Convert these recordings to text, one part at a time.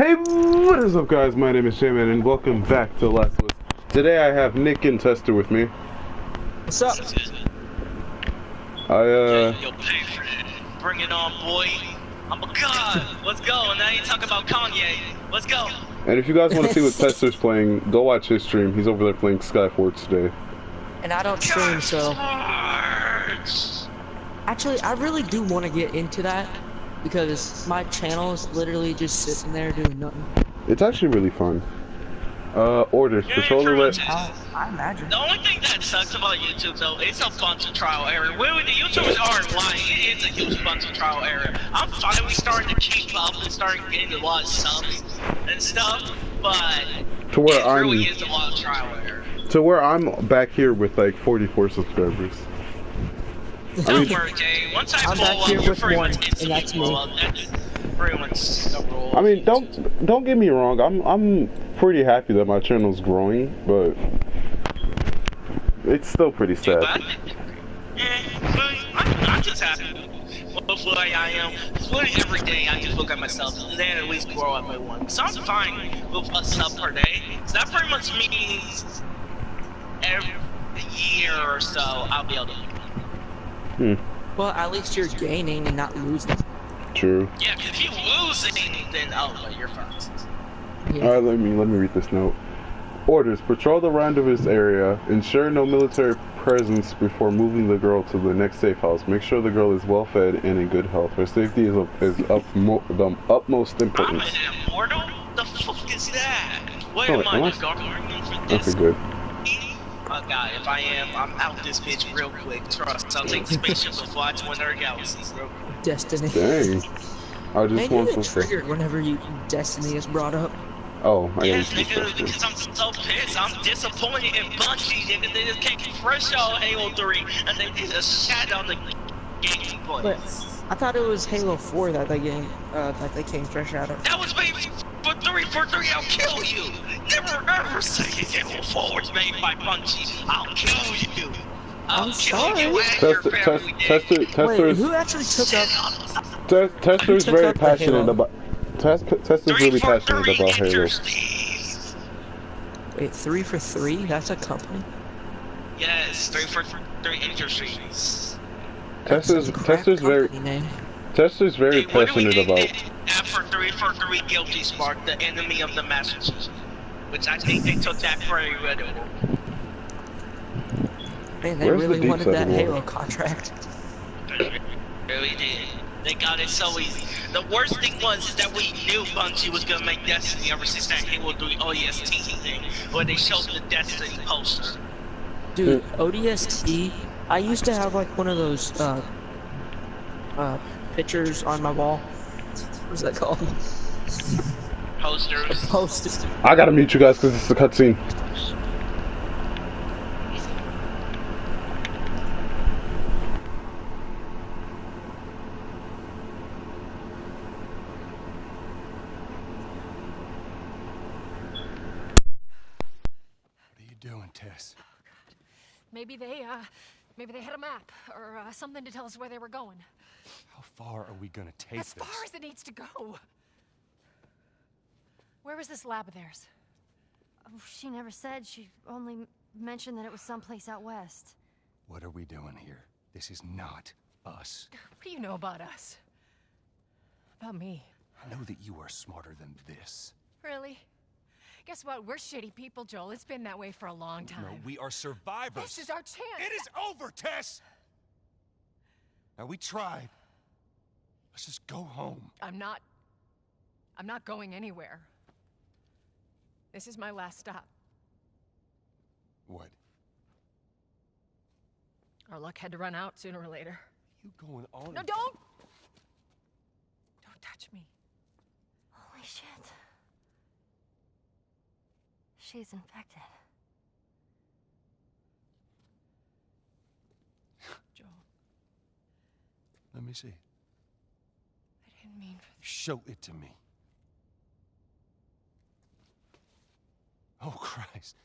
Hey, what is up, guys? My name is J-Man, and welcome back to Last List. Today I have Nick and Tester with me. What's up? Yo, pay for it. Bring it on, boy. I'm a god. Let's go. And I ain't talking about Kanye. Let's go. And if you guys want to see what Tester's playing, go watch his stream. He's over there playing Skyforts today. And I don't stream, so... Actually, I really do want to get into that, because my channel is literally just sitting there doing nothing. It's actually really fun. Orders. Patrol the red... I imagine. The only thing that sucks about YouTube, though, it's a bunch of trial error. Really, the YouTubers aren't lying. It is a huge bunch of trial error. I'm finally starting to keep up and starting getting a lot of subs and stuff, but to where it really is a lot of trial error. To where I'm back here with like 44 subscribers. Don't worry, Jay. Once I blow up, you're pretty much instantly blow up. That's pretty much the rule. I mean, don't get me wrong. I'm pretty happy that my channel's growing, but it's still pretty sad. I'm just happy. Hopefully I am. Literally every day I just look at myself and then at least grow up by one. So I'm fine with a sub per day. So that pretty much means every year or so I'll be able to. Well, at least you're gaining and not losing. True. Yeah, because if you losing, then well, you're fucked. Yeah. Alright, let me read this note. Orders: patrol the rendezvous area. Ensure no military presence before moving the girl to the next safe house. Make sure the girl is well fed and in good health. Her safety is the utmost importance. I'm an immortal? The fuck is that? What am I, the guardian for this? Okay, good. Oh god, if I am, I'm out this bitch real quick. Trust, I'll take the spaceship and fly to another galaxy real quick. Destiny. Dang. I just want to trigger whenever Destiny is brought up. Oh, I yes, nigga, because I'm so pissed. I'm disappointed in Bungie, nigga. They just came fresh out Halo 3 and they just shat on the gameplay. But I thought it was Halo 4 that they came fresh out of. That was made for 3. I'll kill you. Never ever say Halo 4 was made by Bungie. I'll kill you. I'm sorry. Wait, who actually took up? Tester's very passionate about. Tester's really passionate about Halo. Wait, 3 for 3? That's a company? Yes, 3 for 3 Industries. Tester's very passionate about. For 3 for 3 Guilty Spark, the enemy of the Master Chief, which I think they took that very readily. Man, they really wanted that Halo contract. They really did. They got it so easy. The worst thing was that we knew Bungie was gonna make Destiny ever since that Halo 3 ODST thing, where they showed the Destiny poster. Dude, ODST, I used to have like one of those pictures on my wall. What's that called? Posters. Posters. I gotta mute you guys because it's a cutscene. Tess. Oh, God. Maybe they had a map or something to tell us where they were going. How far are we gonna take this? As far as it needs to go. Where was this lab of theirs? Oh, she never said. She only mentioned that it was someplace out west. What are we doing here? This is not us. What do you know about us? About me? I know that you are smarter than this. Really? Guess what? We're shitty people, Joel. It's been that way for a long time. No, we are survivors. This is our chance. It is over, Tess! Now, we tried. Let's just go home. I'm not going anywhere. This is my last stop. What? Our luck had to run out sooner or later. You going on? No, don't touch me. Holy shit. She's infected. Joel. Let me see. I didn't mean for this. Show it to me. Oh, Christ.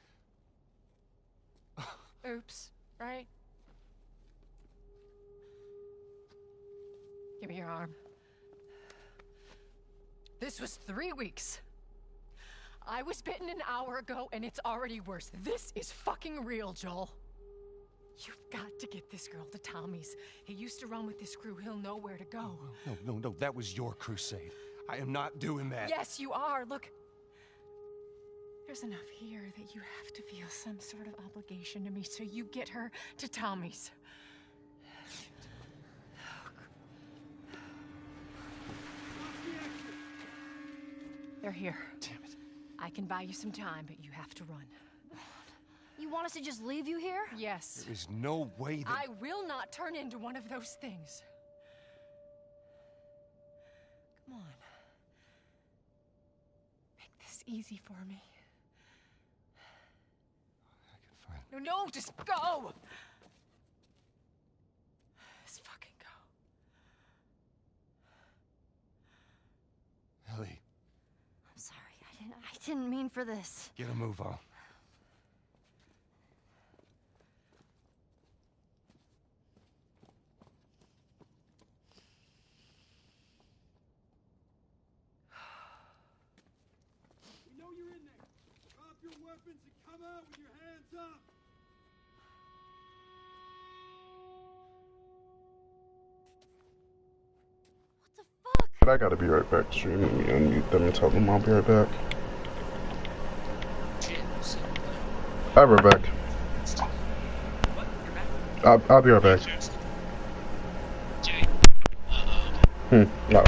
Oops, right? Give me your arm. This was 3 weeks. I was bitten an hour ago, and it's already worse. This is fucking real, Joel. You've got to get this girl to Tommy's. He used to run with this crew. He'll know where to go. No. That was your crusade. I am not doing that. Yes, you are. Look. There's enough here that you have to feel some sort of obligation to me, so you get her to Tommy's. They're here. Damn it. I can buy you some time, but you have to run. You want us to just leave you here? Yes. There is no way that... I will not turn into one of those things. Come on. Make this easy for me. I can find... No, just go! Just fucking go. Ellie, I'm sorry. I didn't mean for this. get a move on. We know you're in there. Drop your weapons and come out with your hands up. What the fuck? But I gotta be right back streaming. Let me unmute them and tell them I'll be right back. I'll be right back. What? You're back? I'll be right back. Jay. No.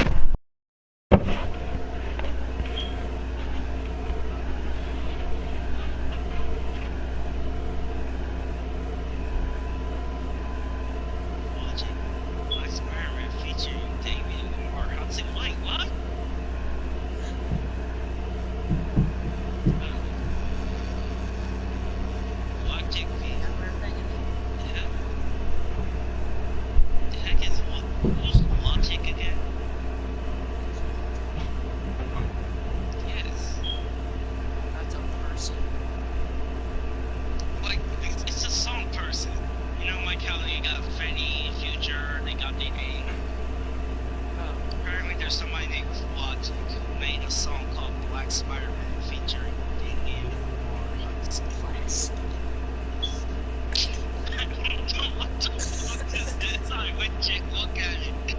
Watching Black Spider-Man featuring David or Hudson White. What? Black Chick V. Yeah. The heck is who's Logic again? Yes. That's a person. Like, it's a song person. You know, like how they got Freddy, Future, they got the name. Apparently there's somebody named Logic who made a song called Black Spider-Man featuring David or Hudson. I don't know what the fuck this is. I went check look at it.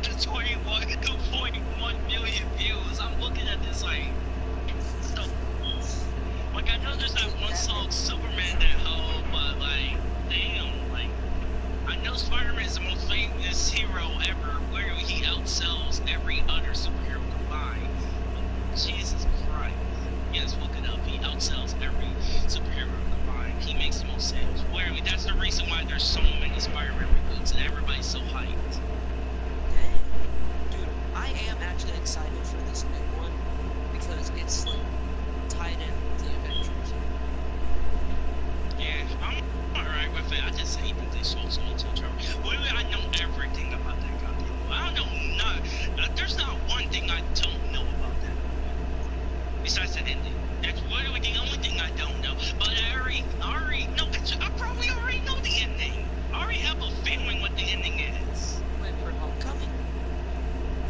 It's 21.1 million views. I'm looking at this like, so, like I know there's that one song Superman that hoe, but like, damn, like, I know Spider-Man is the most famous hero ever, where he outsells every other superhero combined. Jesus Christ. Yes, look it up. He outsells every superhero combined. He makes the most sales. Where that's the reason why there's so many Spider-Man reboots and everybody's so hyped. Dude, I am actually excited for this new one because it's like tied in with the Avengers. Yeah, I'm alright with it. I just hate that they sold so much of trouble. Literally, I know everything about that goddamn movie. I don't know. There's not one thing I don't know about that movie. Besides the ending. That's literally the only thing I don't know. But I already know. I probably already know the ending. I already have a feeling what the ending is. Wait for Homecoming?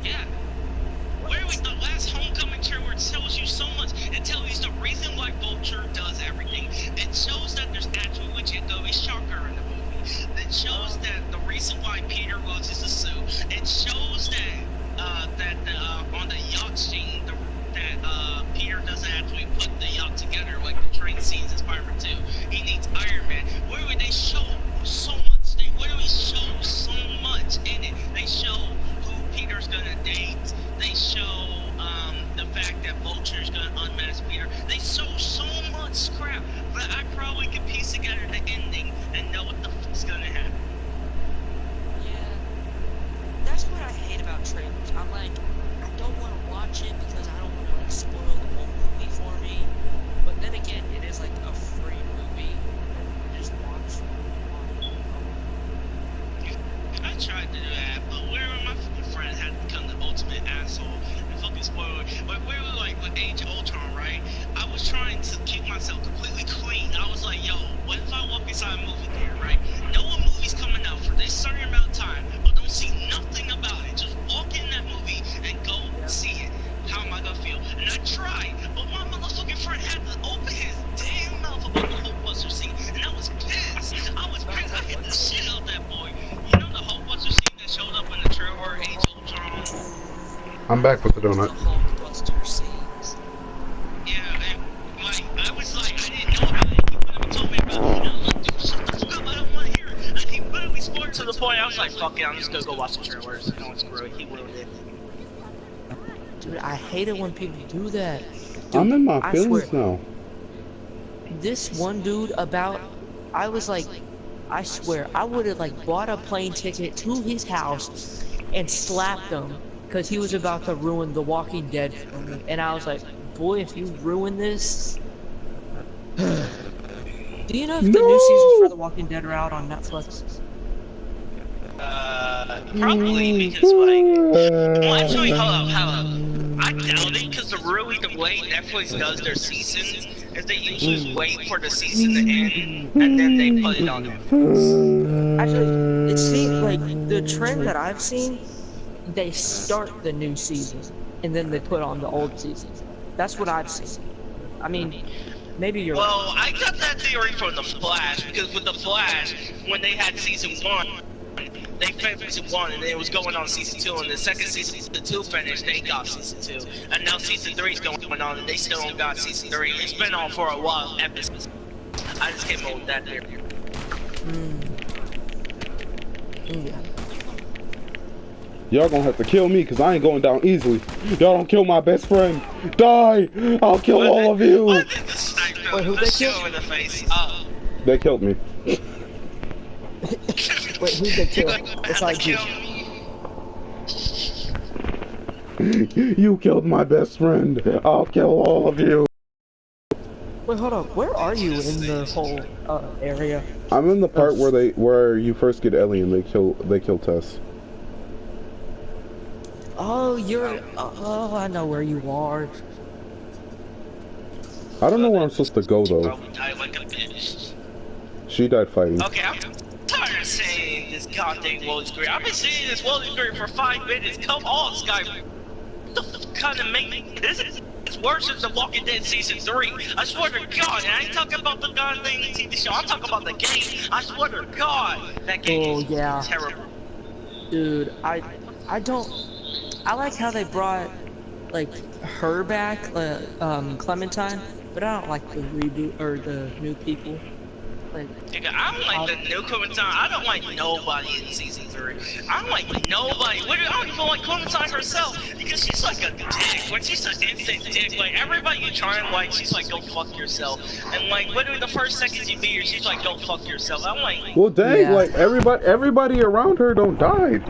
Yeah. Where was the last Homecoming trailer? It tells you so much. It tells you the reason why Vulture does everything. It shows that there's actually legit Gobi Shocker in the movie. It shows that the reason why Peter loses the suit. It shows that on the yacht scene, that Peter doesn't actually put the yacht together like the train scenes in Spider-Man 2. He needs Iron Man. Where would they show so much? They literally show so much in it. They show who Peter's gonna date. They show the fact that Vulture's gonna unmask Peter. They show so much crap that I probably could piece together the ending and know what the fuck's gonna happen. Yeah. That's what I hate about trailers. I'm like, I don't want to watch it because I don't want to like spoil the whole movie for me. But then again, it is like a free movie. You just watch I tried to do that, but where my fucking friend had become the ultimate asshole and fucking spoiler. But where we like with Age of Ultron, right? I was trying to keep myself completely clean. I was like, yo, what if I walk inside a movie theater, right? Know a movie's coming out for this certain amount of time, but don't see nothing about it. Just walk in that movie and go see it. How am I gonna feel? And I tried, but my motherfucking boyfriend had to open his damn mouth about the Hulkbuster scene, and I was pissed. I was pissed. I hit the shit out that boy. You know the Hulkbuster scene that showed up in the trailer, Age of Ultron? I'm back with the The donut. Hulkbuster scenes. Yeah, and like, I was like, I didn't know about it. He literally told me about it, and I was like, dude, shut the fuck up, I don't want to hear it. And he literally spoiled to the point, I was like, fuck it, I'm just gonna go watch the trailers. No one's screw it, he ruined it. Dude, I hate it when people do that. Dude, I'm in my I feelings swear, now. this one dude I was like, I swear, I would have like bought a plane ticket to his house and slapped him because he was about to ruin The Walking Dead for me. And I was like, boy, if you ruin this. Do you know if the new seasons for The Walking Dead are out on Netflix? Probably because like, well, actually, hold up. I doubt it because the way Netflix does their seasons is they usually wait for the season to end and then they put it on Netflix. Actually, it seems like the trend that I've seen, they start the new season and then they put on the old season. That's what I've seen. I mean, maybe you're right. Well, I got that theory from The Flash because with The Flash, when they had season 1, they finished season 1 and then it was going on season 2, and the second season 2 finished, they got season 2, and now season 3 is going on and they still don't got season 3. It's been on for a while. I just came up with that theory. Yeah. Y'all gonna have to kill me because I ain't going down easily. Y'all don't kill my best friend. Die! I'll kill all of you. What did the sniper? Wait, who they killed? Show in the face. Oh. They killed me. Wait, who's the killer? It's like you. You killed my best friend. I'll kill all of you. Wait, hold up. Where are you in the whole area? I'm in the part where you first get Ellie and they kill Tess. Oh, you're. Oh, I know where you are. I don't know where I'm supposed to go though. Probably died like a bitch. She died fighting. Okay, I'm tired of saying this goddamn loading screen. I've been saying this loading screen for 5 minutes. Come on, Sky. What the fuck kind of make this is worse than The Walking Dead season 3. I swear to God, and I ain't talking about the goddamn TV show. I'm talking about the game. I swear to God, that game is terrible. Dude, I don't. I like how they brought like her back, Clementine, but I don't like the reboot or the new people. Like, Nigga, I don't like the new Clementine. I don't like nobody in season 3. I don't like nobody. I don't even like Clementine herself because she's like a dick. When she's an instant dick, like everybody you try and like, she's like, go fuck yourself. And like literally the first seconds you meet her, she's like, go fuck yourself. I'm like, Well, dang, like everybody around her don't die.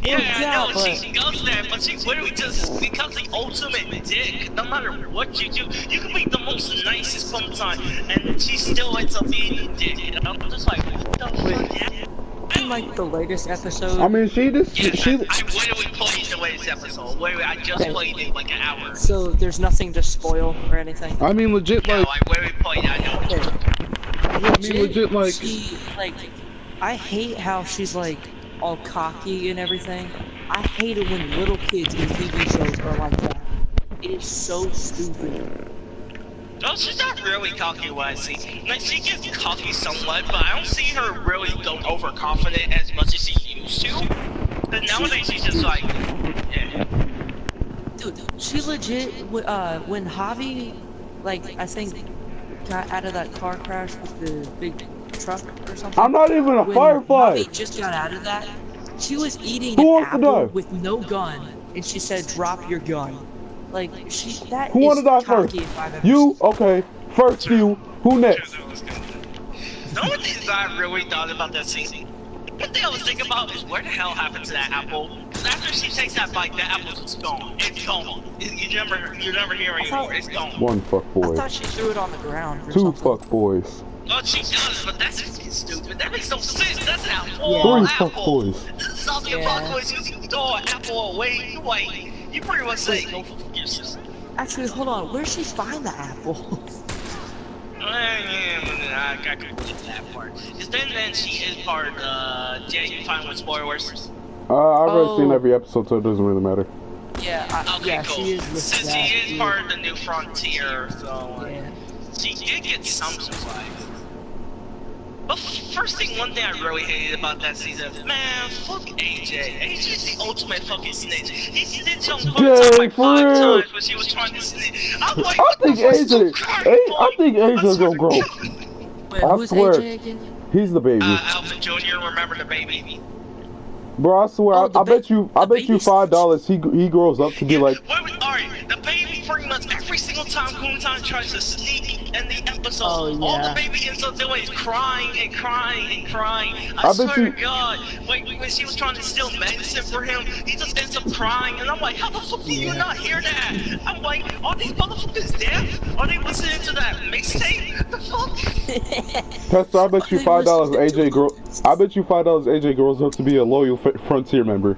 yeah, I know but she does that, but she literally just becomes the ultimate dick. No matter what you do, you can be the most nicest Clementine, and she still ends up being a dick. And I'm just like, what the fuck? in like the latest episode. I mean, she I literally played the latest episode. Literally, I just played it like an hour. So there's nothing to spoil or anything. I mean, legit, No, like, I literally played it. I know what you're talking I mean, legit, like, she, like, I hate how she's like all cocky and everything. I hate it when little kids in TV shows are like that. It is so stupid. No, she's not really cocky what I see. Like, she gets cocky somewhat, but I don't see her really go overconfident as much as she used to. But nowadays, she's just like, yeah. Dude, she legit, when Javi, like, I think, got out of that car crash with the big truck or something. I'm not even a when firefly. Javi just got out of that, she was eating Who an wants to die? apple with no gun, and she said, drop your gun. Like, that Who is wanna die cocky first? if I've ever You? seen. Okay. First you. Who next? The only thing I really thought about that scene, one thing I was thinking about is where the hell happened to that apple? Because after she takes that bite, that apple's just gone. It's gone. You never hear it anymore. It's gone. One fuck I boy. thought she threw it on the ground or Two something. fuck boys. Oh, she does, but that's fucking stupid. That makes no sense. That's an apple. Yeah. Three Apple. fuck boys. This is zombie apocalypse. You throw an apple away. You pretty much say, go fuck yourself. Actually, hold on. Where'd she find the apple? I could get that part. Because then she is part of Jay, you find with spoilers. I've already seen Oh. every episode, so it doesn't really matter. Yeah, Okay, yeah, cool. she is listed Since that. he is part of the New Frontier, so like, Yeah. she did get some supply. But first thing, one thing I really hated about that season, man, fuck AJ. AJ's the ultimate fucking snitch. He snitched on Clementine like 5 times when she was trying to snitch. I'm like, what the fuck? Stop crying, boy. I think AJ's gonna grow. Wait, I who's swear. AJ again? He's the baby. Alvin Jr., remember the baby? Bro, I swear, Oh, I bet you $5 he grows up to be like. Alright, the baby pretty much every single time Clementine tries to sneak in the episode, all the baby ends up doing is crying and crying and crying. I swear to God, like when she was trying to steal medicine for him, he just ends up crying, and I'm like, how the fuck do you not hear that? I'm like, are these motherfuckers deaf? Are they listening to that mixtape? The fuck? Tess, I bet you $5 AJ grows up to be a loyal Frontier member.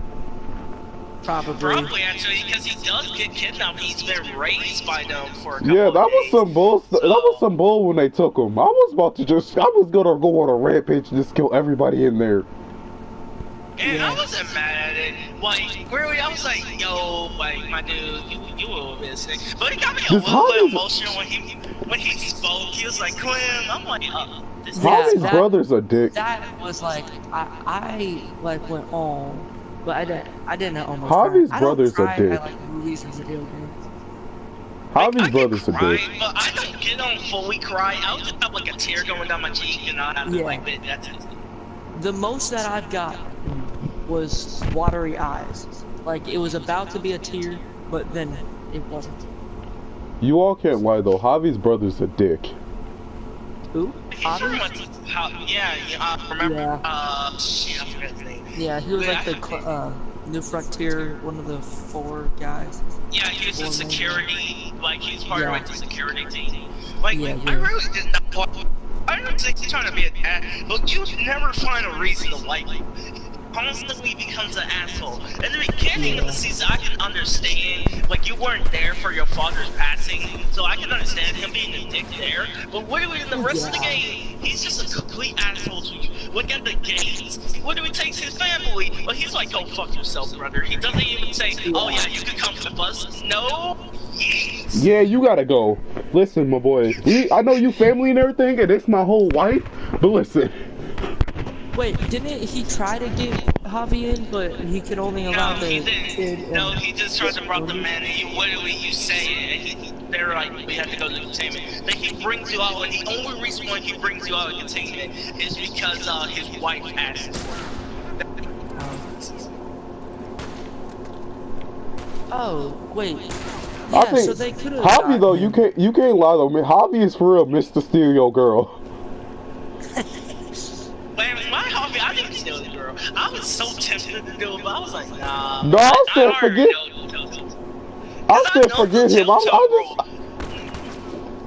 Probably actually, because he does get kidnapped. He's been raised by them for a couple Yeah, that of was days. some bull. That was some bull when they took him. I was gonna go on a rampage and just kill everybody in there. And I wasn't mad at it. Like, really, I was like, yo, like, my dude, you a little bit sick. But it got me a little bit emotional when he spoke. He was like, Clem. I'm like, Javi's brother's a dick. That was like, I like went on, but I didn't almost. Javi's cry. brother's a dick. I like movies and video games. Javi's brother's a dick. But I don't get on fully cry. I'll just have like a tear going down my cheek, and I'll have to like bit that. The most that I've got was watery eyes. Like it was about to be a tear, but then it wasn't. You all can't lie though. Javi's brother's a dick. Who? Remember? Shit, I forgot his name. Yeah, he was like the New Frontier, one of the 4 guys. Yeah, he was the security, like he's part of like the security team. Like, I really did not. I don't think he's trying to be an ass, but you never find a reason to like him. Constantly becomes an asshole. In the beginning of the season, I can understand, like, you weren't there for your father's passing, so I can understand him being a dick there. But literally in the rest of the game, he's just a complete asshole to you. Look at the games. What do he take his family? Well, he's like, go fuck yourself, brother. He doesn't even say, oh yeah, you can come with us. No. Yes. Yeah, you gotta go. Listen, my boy. I know you family and everything, and it's my whole wife, but listen. Wait, didn't he try to get Javi in, but he could only allow the kid? No, he just tried to brought the man in. Literally, you say it, and they're like, we have to go to containment. Then he brings you out, and the only reason why he brings you out of containment is because his wife asked for it. Oh, wait. I Yeah, think so they could have. Javi though, you can't lie though, man. Javi is for real, Mr. Steal Your Girl. My hobby, I didn't steal the girl. I was so tempted to do it, but I was like, nah. No, I said forget. I said forget him.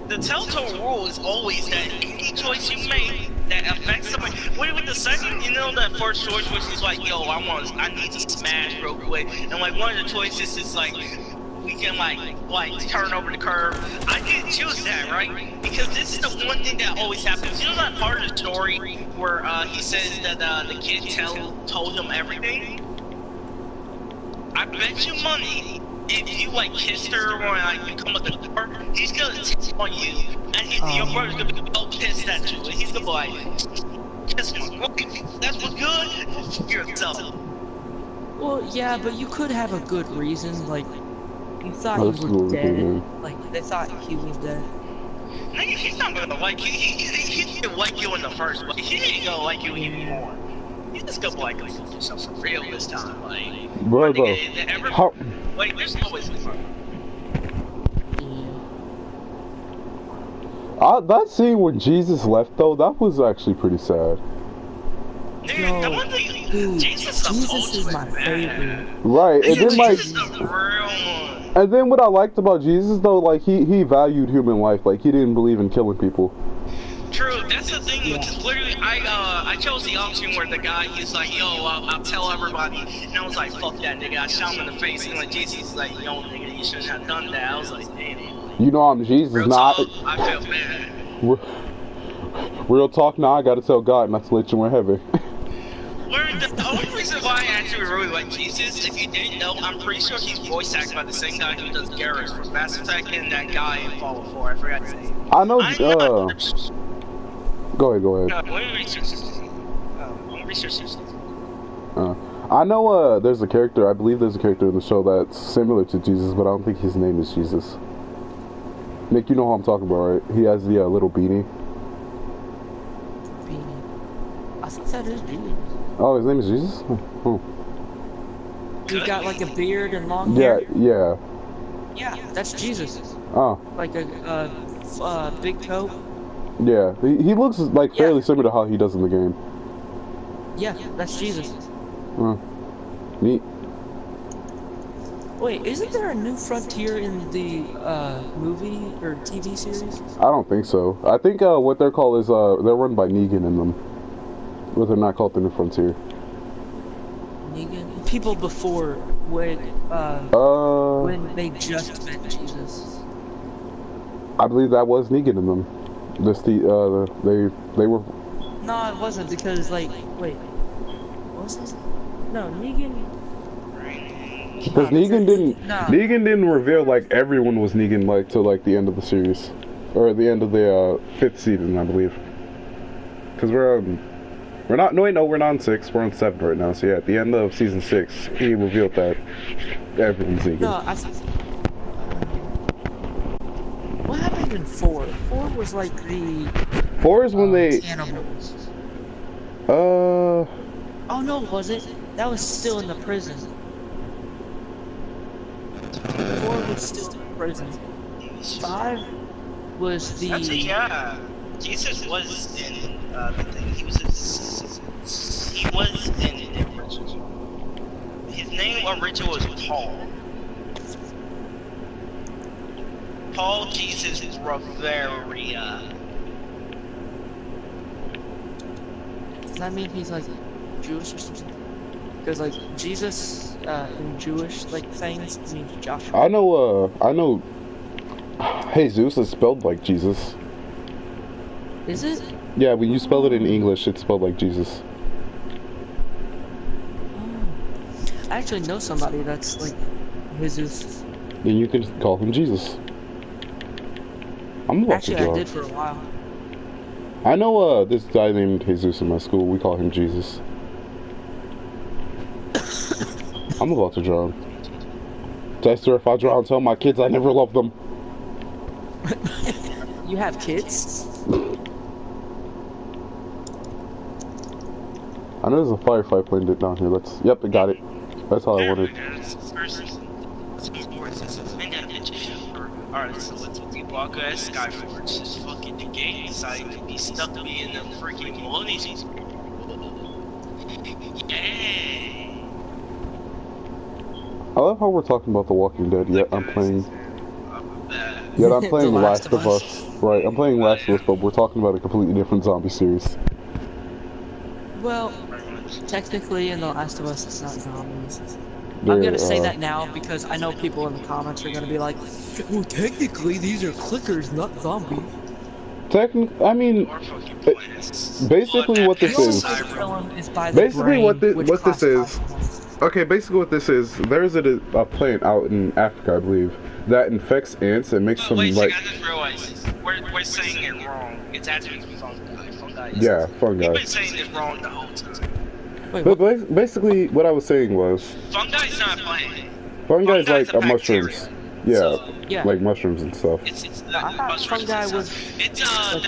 The telltale rule is always that any choice you make that affects somebody. Wait, with the second, you know, that first choice was he's like, yo, I need to smash real quick, and like one of the choices is like, we can like turn over the curve. I didn't choose that, right? Because this is the one thing that always happens. You know that part of the story where he says that the kid told him everything? I bet you money, if you like kissed her or like you come with the door, he's gonna tip on you, and your brother's gonna be so pissed at you, and he's gonna be like, kiss my wife, that's what's good? Figure yourself. Well, yeah, but you could have a good reason, like, you thought you were dead. Like, they thought he was dead. No, he's not gonna like you. He didn't like you in the first place. He ain't gonna like you anymore. He's just gonna like yourself for real this time. Like, brother. Like, there's always fun. That scene when Jesus left though, that was actually pretty sad. Dude, the one thing, Jesus is my favorite. Right, and then like, Jesus is the real one. And then what I liked about Jesus though, like he valued human life, like he didn't believe in killing people. True, that's the thing, because literally I chose the option where the guy, he's like, yo, I'll tell everybody, and I was like, fuck that nigga, I shot him in the face, and like Jesus is like, yo nigga, you shouldn't have done that. I was like, damn. You know I'm Jesus, not. I feel bad. Real talk, now I gotta tell God not to let you in heaven. The only reason why I actually really like Jesus, if you didn't know, I'm pretty sure he's voice acted by the same guy who does Garrus from Mass Effect and that guy in Fallout 4. I forgot his name. I know. Go ahead. Let me research this. I know. There's a character. I believe there's a character in the show that's similar to Jesus, but I don't think his name is Jesus. Nick, you know who I'm talking about, right? He has the little beanie. Beanie. I thought that is Jesus. Oh, his name is Jesus? Oh. He got like a beard and long Yeah, hair. yeah. Yeah, that's Jesus. Oh. Like a big coat. Yeah, he looks like fairly similar to how he does in the game. Yeah, that's Jesus. Neat. Wait, isn't there a New Frontier in the movie or TV series? I don't think so. I think what they're called is they're run by Negan in them. But they're not called the New Frontier. Negan? People before when they just met Jesus. I believe that was Negan in them. They were. No, it wasn't because like wait, was it? No, Negan. Because Negan didn't reveal like everyone was Negan like till like the end of the series, or the end of the 5th season, I believe. Because we're not on 6, we're on 7 right now. So yeah, at the end of season 6, he revealed that everyone's Negan. No, what happened in 4? 4 was like the 4 is when they animals. Oh no, was it? That was still in the prison. 4 was still in prison. 5 was the... Actually, yeah. Jesus was in the thing. He was in the prison. His name originally was Paul. Paul Jesus Reveria. Does that mean he's like Jewish or something? Because like Jesus in Jewish like things means Joshua. I know Jesus is spelled like Jesus. Is it? Yeah, when you spell it in English, it's spelled like Jesus. Oh. I actually know somebody that's like Jesus. Then you can call him Jesus. I'm about Actually, to draw. I did for a while. I know this guy named Jesus in my school. We call him Jesus. I'm about to draw him. Dexter, if I draw and tell my kids I never loved them. You have kids? I know there's a firefight plane down here. Yep, I got it. That's all I wanted. Alright, so let's walk as Skyforge. This fucking game decided to be stuck to me in the freaking Polynesian. Yay! I love how we're talking about The Walking Dead, yet I'm playing... Yet I'm playing Last of Us. Right, I'm playing Last of Us, but we're talking about a completely different zombie series. Well, technically in The Last of Us it's not zombies. I'm gonna say that now because I know people in the comments are gonna be like, well, technically these are clickers, not zombies. I mean, basically what this is. Basically what this is. Okay, basically what this is. There's a plant out in Africa, I believe, that infects ants and makes them wait, like. I just realized we're saying it wrong. It's actually fungi. Yeah, fungi. We've been saying it wrong the whole time. Wait, but basically, what I was saying was. Fungi's not a plant. Fungi's like a mushrooms. Yeah, So, yeah, like mushrooms and stuff. It's I thought fungi was it's a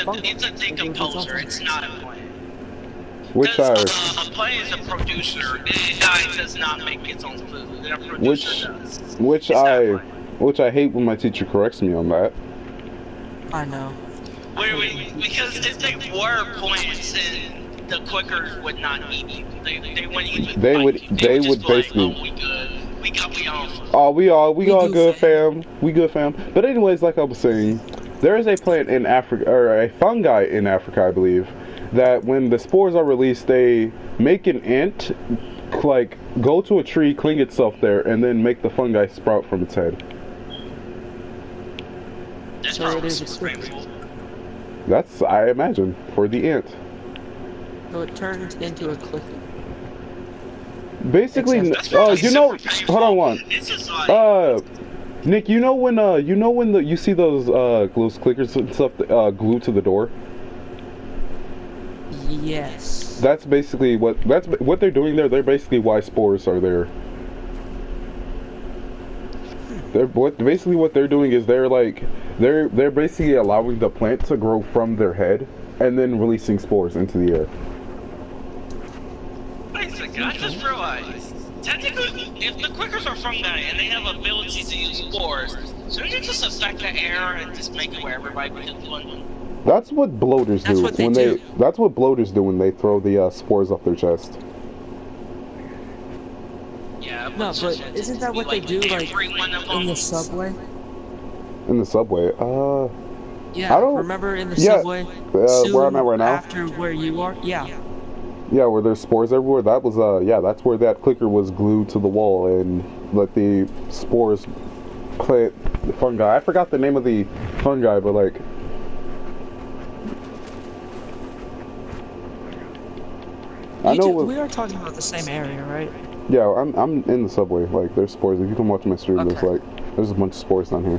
decomposer. It's not a plant. Which a plant is a producer. It does not make its own food. A producer does. Which I hate when my teacher corrects me on that. I know. Wait, because if they were plants, then the clickers would not eat you. They wouldn't even. They would basically. Like, oh, we good. We all. Oh, we all good, fam. We good, fam. But anyways, like I was saying, there is a plant in Africa, or a fungi in Africa, I believe, that when the spores are released, they make an ant, like, go to a tree, cling itself there, and then make the fungi sprout from its head. That's So it probably is a super clicker. painful. That's, I imagine, for the ant. So it turns into a clicker. Basically, That's really you know, super painful. hold on one. It's just like, Nick, you know when you see those clickers and stuff glued to the door? Yes. That's basically what they're doing there. They're basically why spores are there. Basically what they're doing is they're basically allowing the plant to grow from their head and then releasing spores into the air. wait a second, I just realized, technically, if the clickers are fungi and they have abilities to use spores, shouldn't it just affect the air and just make it where everybody gets one? That's what bloaters do. That's what they do. That's what bloaters do when they throw the spores off their chest. Yeah, No, but isn't that what they do, like, in the subway? In the subway? Yeah, I don't remember in the yeah, subway? where I'm at right now? After where you are? Yeah. Yeah, where there's spores everywhere. That was yeah, that's where that clicker was glued to the wall and let the spores plant the fungi. I forgot the name of the fungi, but like We are talking about the same area, right? Yeah, I'm in the subway. Like, there's spores. If you can watch my stream, Okay. there's a bunch of spores down here,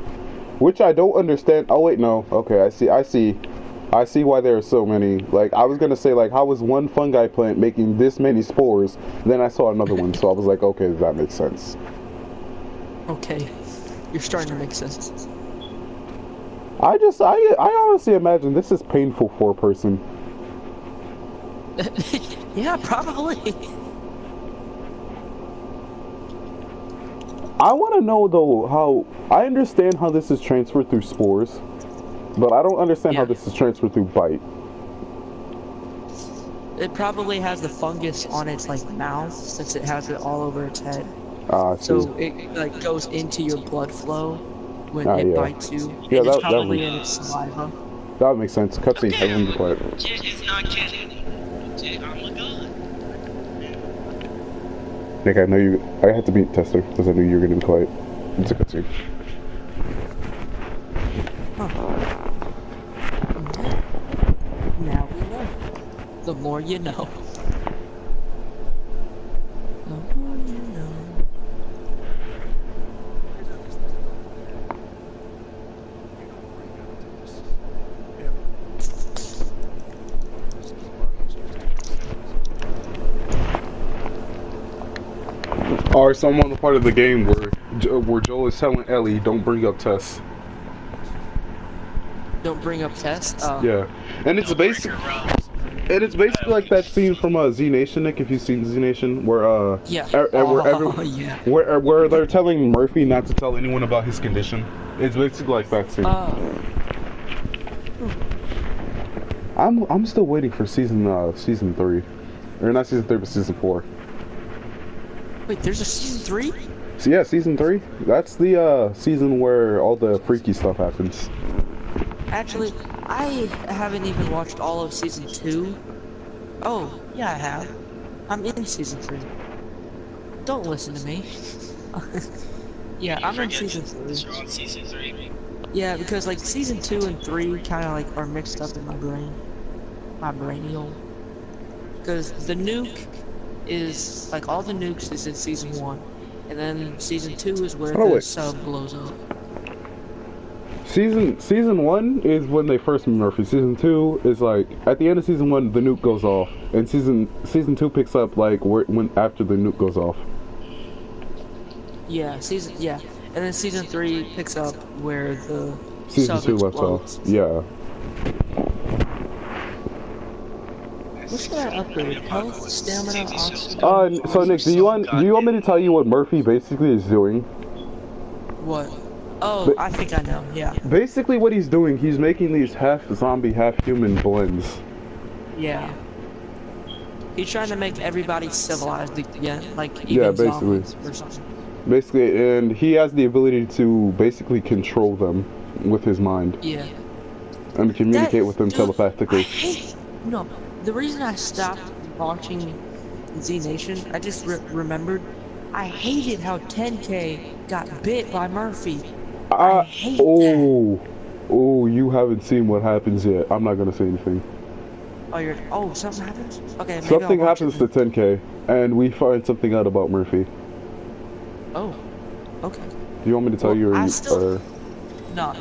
which I don't understand. Oh wait, no. Okay, I see why there are so many. Like, I was gonna say, like, how was one fungi plant making this many spores? Then I saw another one, so I was like, okay, that makes sense. Okay. You're starting to make sense. I honestly imagine this is painful for a person. Yeah, probably. I want to know though how I understand how this is transferred through spores, but I don't understand how this is transferred through bite. It probably has the fungus on its like mouth since it has it all over its head. So it like goes into your blood flow when it yeah. bites you. Yeah, and it's that probably would- in its saliva. That would make sense. Cutscene. Everyone be quiet. Jit is not kidding. Jit, I'm a god. Nick, I know you. I had to beat Tester because I knew you were going to be quiet. It's a cutscene. Now we know. The more you know. The more you know. Or some on the part of the game where Joel is telling Ellie, "Don't bring up Tess." Don't bring up Tess. Yeah, and it's basically like that scene from Z Nation, Nick. If you've seen Z Nation, where Yeah. Yeah. where they're telling Murphy not to tell anyone about his condition. It's basically like that scene. I'm still waiting for season 3, or not season 3, but season 4. Wait, there's a season 3? So yeah, season 3. That's the season where all the freaky stuff happens. Actually, I haven't even watched all of season 2. Oh, yeah, I have. I'm in season 3. Don't listen to me. Yeah, I'm in season 3. You're on season 3. Yeah, because like season 2 and 3 kind of like are mixed up in my brain. My brainial. Because the nuke is, like all the nukes is in season 1. And then season 2 is where the sub blows up. Season 1 is when they first meet Murphy. Season 2 is like at the end of season 1 the nuke goes off, and season 2 picks up like when after the nuke goes off. Yeah, and then season 3 picks up where the Season sub 2 left explodes. off. Yeah. What should I upgrade? Health, stamina, oxygen? So Nick, do you want me to tell you what Murphy basically is doing? What? Oh, I think I know, yeah. Basically what he's doing, he's making these half zombie, half human blends. Yeah. He's trying to make everybody civilized again, like even Yeah, basically. zombies or something. Basically, and he has the ability to basically control them with his mind. Yeah. And communicate with them telepathically. No, the reason I stopped watching Z Nation, I just remembered, I hated how 10K got bit by Murphy. I hate that. Oh, you haven't seen what happens yet. I'm not gonna say anything. Oh, you're. Oh, something happens. Okay, maybe Something I'll watch happens it. to 10K, and we find something out about Murphy. Oh, okay. Do you want me to tell you, or I you, still. or... No.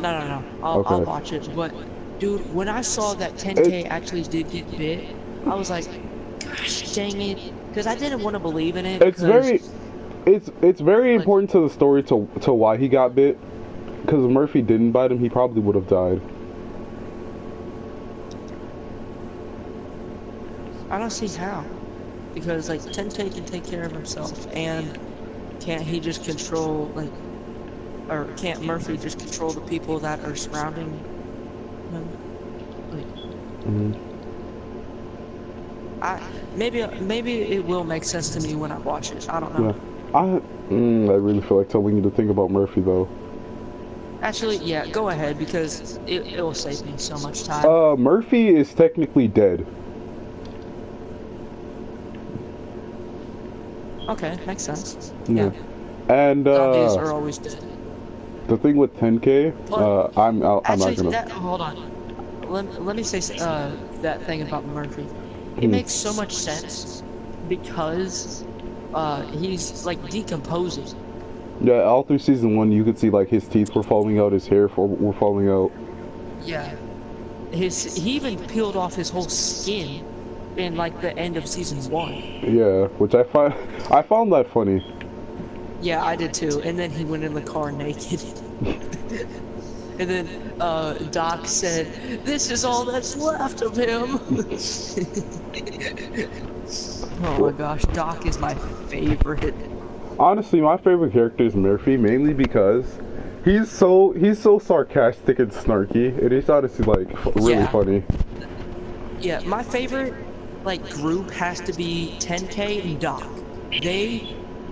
I'll Okay. watch it. But, dude, when I saw that 10K actually did get bit, I was like, gosh dang it, because I didn't want to believe in it. It's very important to the story to why he got bit. Because if Murphy didn't bite him, he probably would have died. I don't see how. Because, like, 10K can take care of himself, and can't he just control, like, or can't Murphy just control the people that are surrounding him? Like, maybe it will make sense to me when I watch it. I don't know. Yeah. I really feel like telling you to think about Murphy, though. Actually, yeah, go ahead, because it will save me so much time. Murphy is technically dead. Okay, makes sense. Yeah. And zombies are always dead. the thing with 10K, I'm not gonna. Hold on. Let me say that thing about Murphy. It makes so much sense because he's like decomposing. Yeah, all through season 1, you could see like his teeth were falling out, his hair were falling out. Yeah. He even peeled off his whole skin in like the end of season 1. Yeah, which I found that funny. Yeah, I did too. And then he went in the car naked. And then Doc said, "This is all that's left of him." Oh my gosh, Doc is my favorite. Honestly, my favorite character is Murphy, mainly because he's so sarcastic and snarky, and he's honestly like really funny. Yeah, my favorite like group has to be 10K and Doc.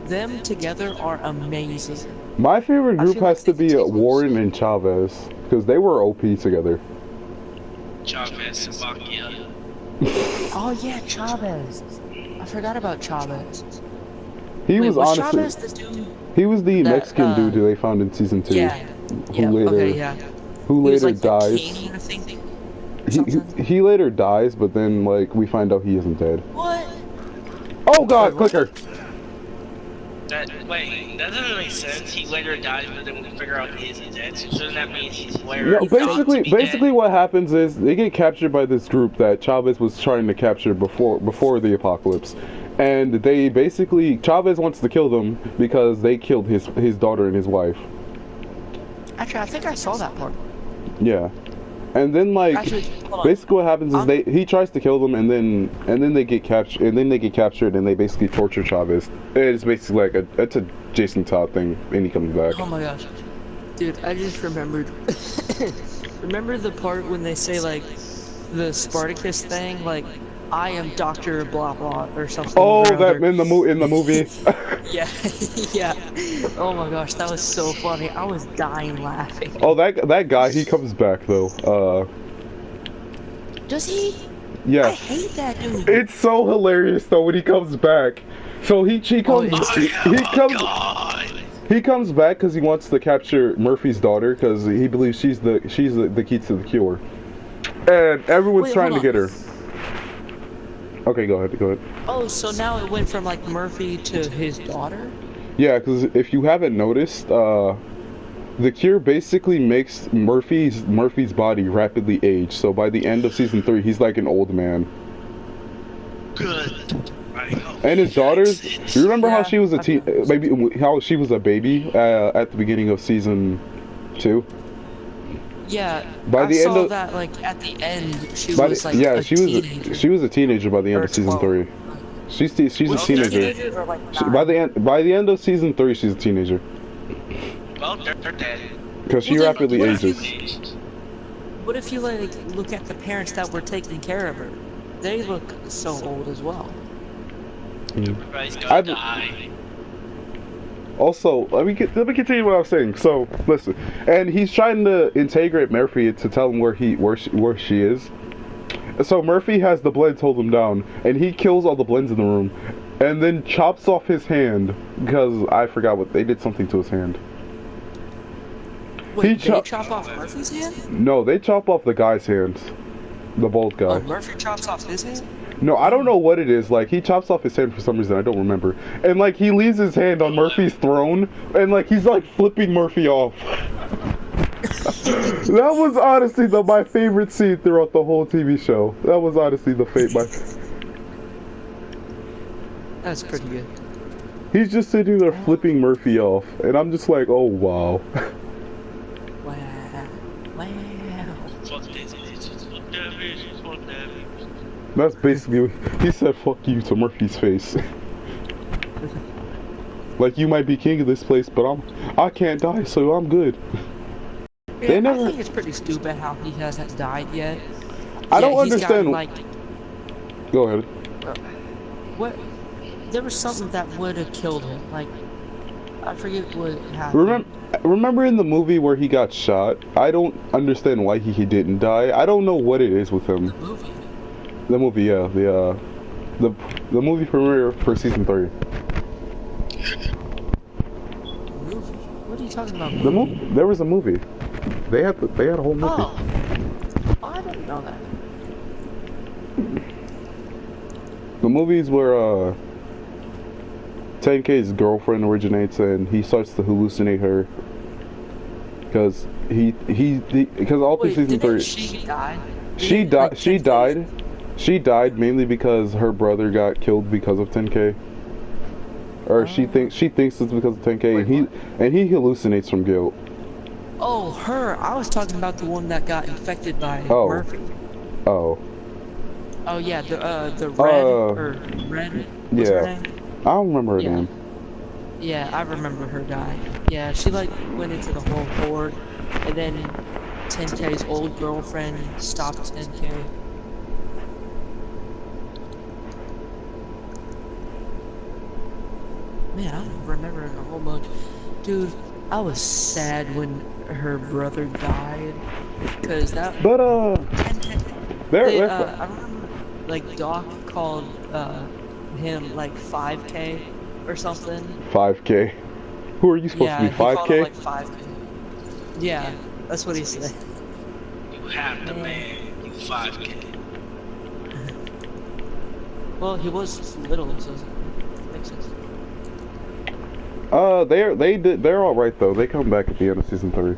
Them together are amazing. My favorite group has to be Warren and Chavez, because they were OP together. Chavez, fuck yeah. Oh yeah, Chavez. I forgot about Chavez. He was honestly. Chavez the dude? He was the Mexican dude who they found in season 2. Yeah. Who later like dies. King, I think. He later dies, but then like we find out he isn't dead. What? Oh god, clicker! Wait, that doesn't make sense. He later dies, but then we figure out he isn't dead. So shouldn't that mean he's later? No, basically what happens is they get captured by this group that Chavez was trying to capture before the apocalypse. And they basically, Chavez wants to kill them because they killed his daughter and his wife. Actually, I think I saw that part. Yeah. And then like basically what happens is he tries to kill them and then they get captured and they basically torture Chavez. It's basically like it's a Jason Todd thing and he comes back. Oh my gosh. Dude, I just remembered remember the part when they say like the Spartacus thing, like I am Dr. Blah Blah or something. Oh, that in the movie. Yeah, yeah. Oh my gosh, that was so funny. I was dying laughing. Oh, that guy, he comes back though. Does he? Yeah. I hate that dude. It's so hilarious though when he comes back. So he comes he comes back because he wants to capture Murphy's daughter because he believes she's the key to the cure, and everyone's trying to get her. Okay, go ahead. Oh, so now it went from like Murphy to his daughter? Yeah, because if you haven't noticed, the cure basically makes Murphy's body rapidly age. So by the end of season 3, he's like an old man. Good. And his daughters. You remember how she was how she was a baby at the beginning of season 2? Yeah, by the end of that, like at the end, she was like a teenager. She was a teenager by the end of season 3. She's a teenager. By the end of season 3, she's a teenager. Well, they're dead. Because she rapidly ages. What if you like look at the parents that were taking care of her? They look so old as well. Everybody's gonna die. Also, let me continue what I was saying. So, listen, and he's trying to integrate Murphy to tell him where she is. So Murphy has the blends hold him down, and he kills all the blends in the room, and then chops off his hand because I forgot what they did something to his hand. Wait, they chop off Murphy's hand? No, they chop off the guy's hands. The bald guy. Oh, Murphy chops off his hand? No, I don't know what it is. Like, he chops off his hand for some reason. I don't remember. And, like, he leaves his hand on Murphy's throne. And, like, he's, like, flipping Murphy off. That was honestly my favorite scene throughout the whole TV show. That was honestly That's pretty good. He's just sitting there flipping Murphy off. And I'm just like, oh, wow. Wow. Wow. That's basically, he said fuck you to Murphy's face. Like, you might be king of this place, but I can't die, so I'm good. Yeah, I think it's pretty stupid how he hasn't died yet. I don't understand. Like, go ahead. What? There was something that would have killed him. Like, I forget what happened. Remember in the movie where he got shot? I don't understand why he didn't die. I don't know what it is with him. The movie? The movie, yeah. The movie premiere for season 3. Movie? What are you talking about? There was a movie. They had a whole movie. Oh, I didn't know that. The movies where 10K's girlfriend originates and he starts to hallucinate her because because all through season 3 she died. She died mainly because her brother got killed because of 10K. Or she thinks it's because of 10K. And he hallucinates from guilt. Oh, her. I was talking about the one that got infected by Murphy. Oh. Oh yeah, the red. What's her name? I don't remember her name. Yeah, I remember her dying. Yeah, she like went into the whole horde, and then 10K's old girlfriend stopped 10K. Man, I don't remember a whole bunch. Dude, I was sad when her brother died, cause that. But I remember, like Doc called him like 5K or something. 5K. Who are you supposed to be? 5K? Like 5K. Yeah, that's what he said. You have the man. You 5K. Well, he was little, so makes sense. They're all right though. They come back at the end of season 3.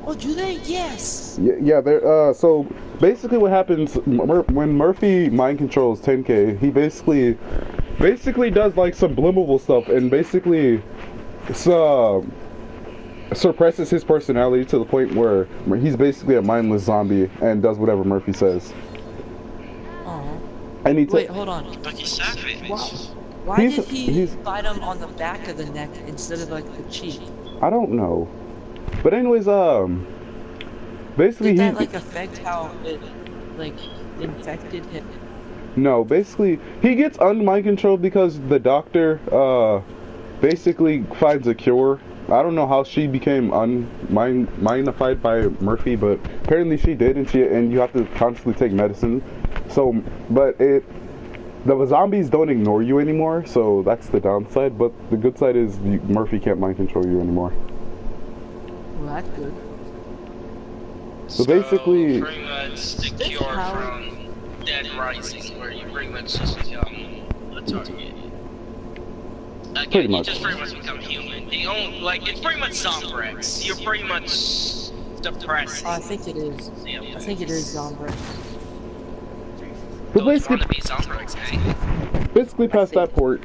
Oh, do they? Yes. Yeah. They're so basically what happens when Murphy mind controls 10K, he basically does like some blimmable stuff and basically suppresses his personality to the point where he's basically a mindless zombie and does whatever Murphy says. Oh. And wait, hold on. But he's savage. Why did he bite him on the back of the neck instead of like the cheek? I don't know. But anyways, basically did that like affect how it like infected him? No, basically he gets unmind controlled because the doctor basically finds a cure. I don't know how she became unmindified by Murphy, but apparently she did, and you have to constantly take medicine. So, but the zombies don't ignore you anymore, so that's the downside. But the good side is Murphy can't mind control you anymore. Well, that's good. So basically, pretty much the cure from Dead Rising, where you pretty much just become a target. Again, you just pretty much become human. The only, like, it's pretty much Zombrex. You're pretty much depressed. I think it is. I think it is Zombrex. But basically past that port,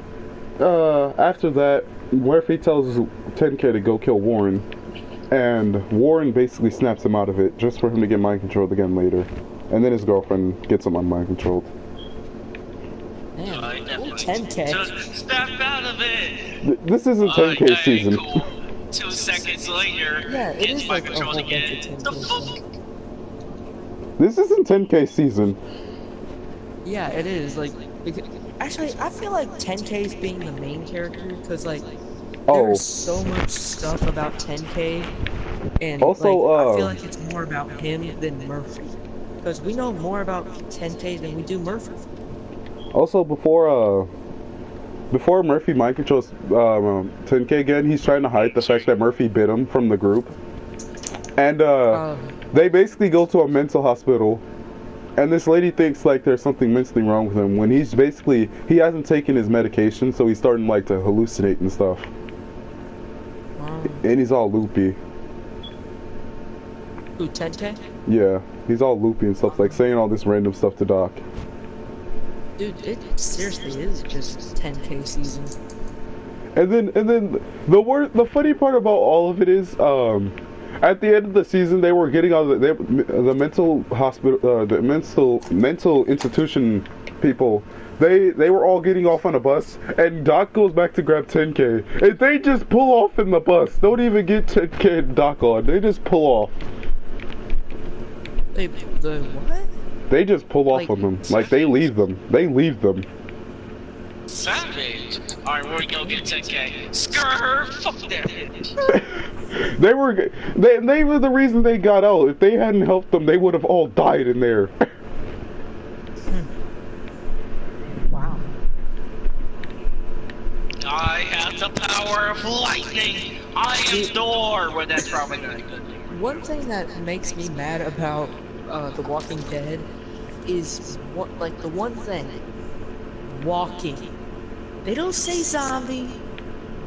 after that, Murphy tells 10K to go kill Warren, and Warren basically snaps him out of it just for him to get mind controlled again later, and then his girlfriend gets him unmind controlled. Damn, 10K. Snap out of it. This isn't 10K season. Cool. 2 seconds later, yeah, it is like controlled again. The fuck? This isn't 10K season. Yeah, it is. Like, actually, I feel like 10K is being the main character because, like, there's so much stuff about 10K, and also, like, I feel like it's more about him than Murphy because we know more about 10K than we do Murphy. Also, before Murphy mind controls 10K again, he's trying to hide the fact that Murphy bit him from the group, and They basically go to a mental hospital, and this lady thinks like there's something mentally wrong with him when he's basically he hasn't taken his medication, so he's starting like to hallucinate and stuff. And he's all loopy. Who, 10K? Yeah, he's all loopy and stuff, like saying all this random stuff to Doc. Dude, it seriously is just 10K season. And then the funny part about all of it is, at the end of the season, they were getting all the mental hospital, the mental institution people. They were all getting off on a bus, and Doc goes back to grab 10K, and they just pull off in the bus. Don't even get 10K and Doc on. They just pull off. The what? They just pull off on them. Like they leave them. They leave them. Savage. Alright, we're gonna get 10K. Skrrr! Fuck that bitch. They were the reason they got out. If they hadn't helped them, they would have all died in there. Wow. I have the power of lightning. I am Thor. Well, that's probably not a good thing. One thing that makes me mad about The Walking Dead is the one thing, walking. They don't say zombie.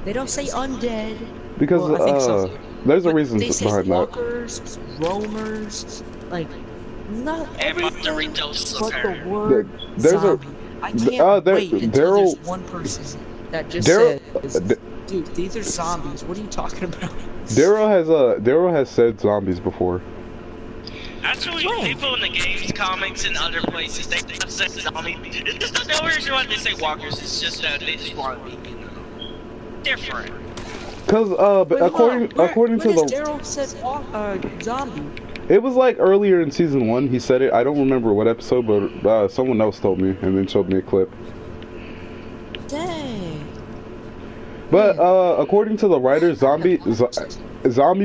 They don't say undead. Because well, I think so. there's a reason they say behind walkers, roamers, like not everything but the word zombie. I can't wait until there's one person that just says, dude, these are zombies. What are you talking about? Daryl has said zombies before. Actually, people in the games, comics, and other places, they have said zombies. It's just no reason why they say walkers. It's just that they just want to be, different. Because according to the Daryl said zombie. It was like earlier in season 1 he said it. I don't remember what episode, but someone else told me and then showed me a clip. Dang. But according to the writers, zombie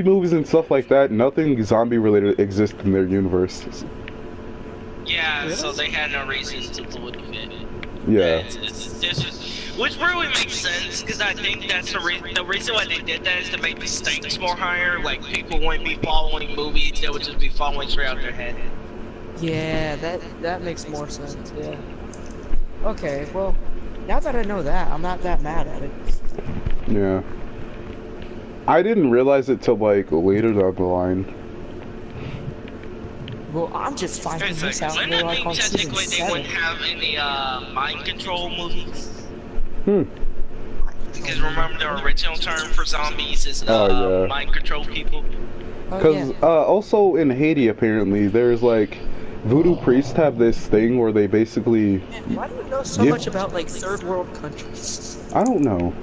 movies and stuff like that, nothing zombie related exists in their universe. Yeah, really? So they had no reason to believe it. Yeah. Which really makes sense, because I think that's the reason why they did that is to make the stakes more higher. Like, people wouldn't be following movies, they would just be following straight out their head. Yeah, that makes more sense, yeah. Okay, well, now that I know that, I'm not that mad at it. Yeah. I didn't realize it till, like, later down the line. Well, I'm just finding this out wouldn't more that like mean on season technically 7. they wouldn't have any mind control movies? Because remember the original term for zombies is mind control people? Because also in Haiti apparently there's like voodoo priests have this thing where they basically... Man, why do you know so much about like third world countries? I don't know.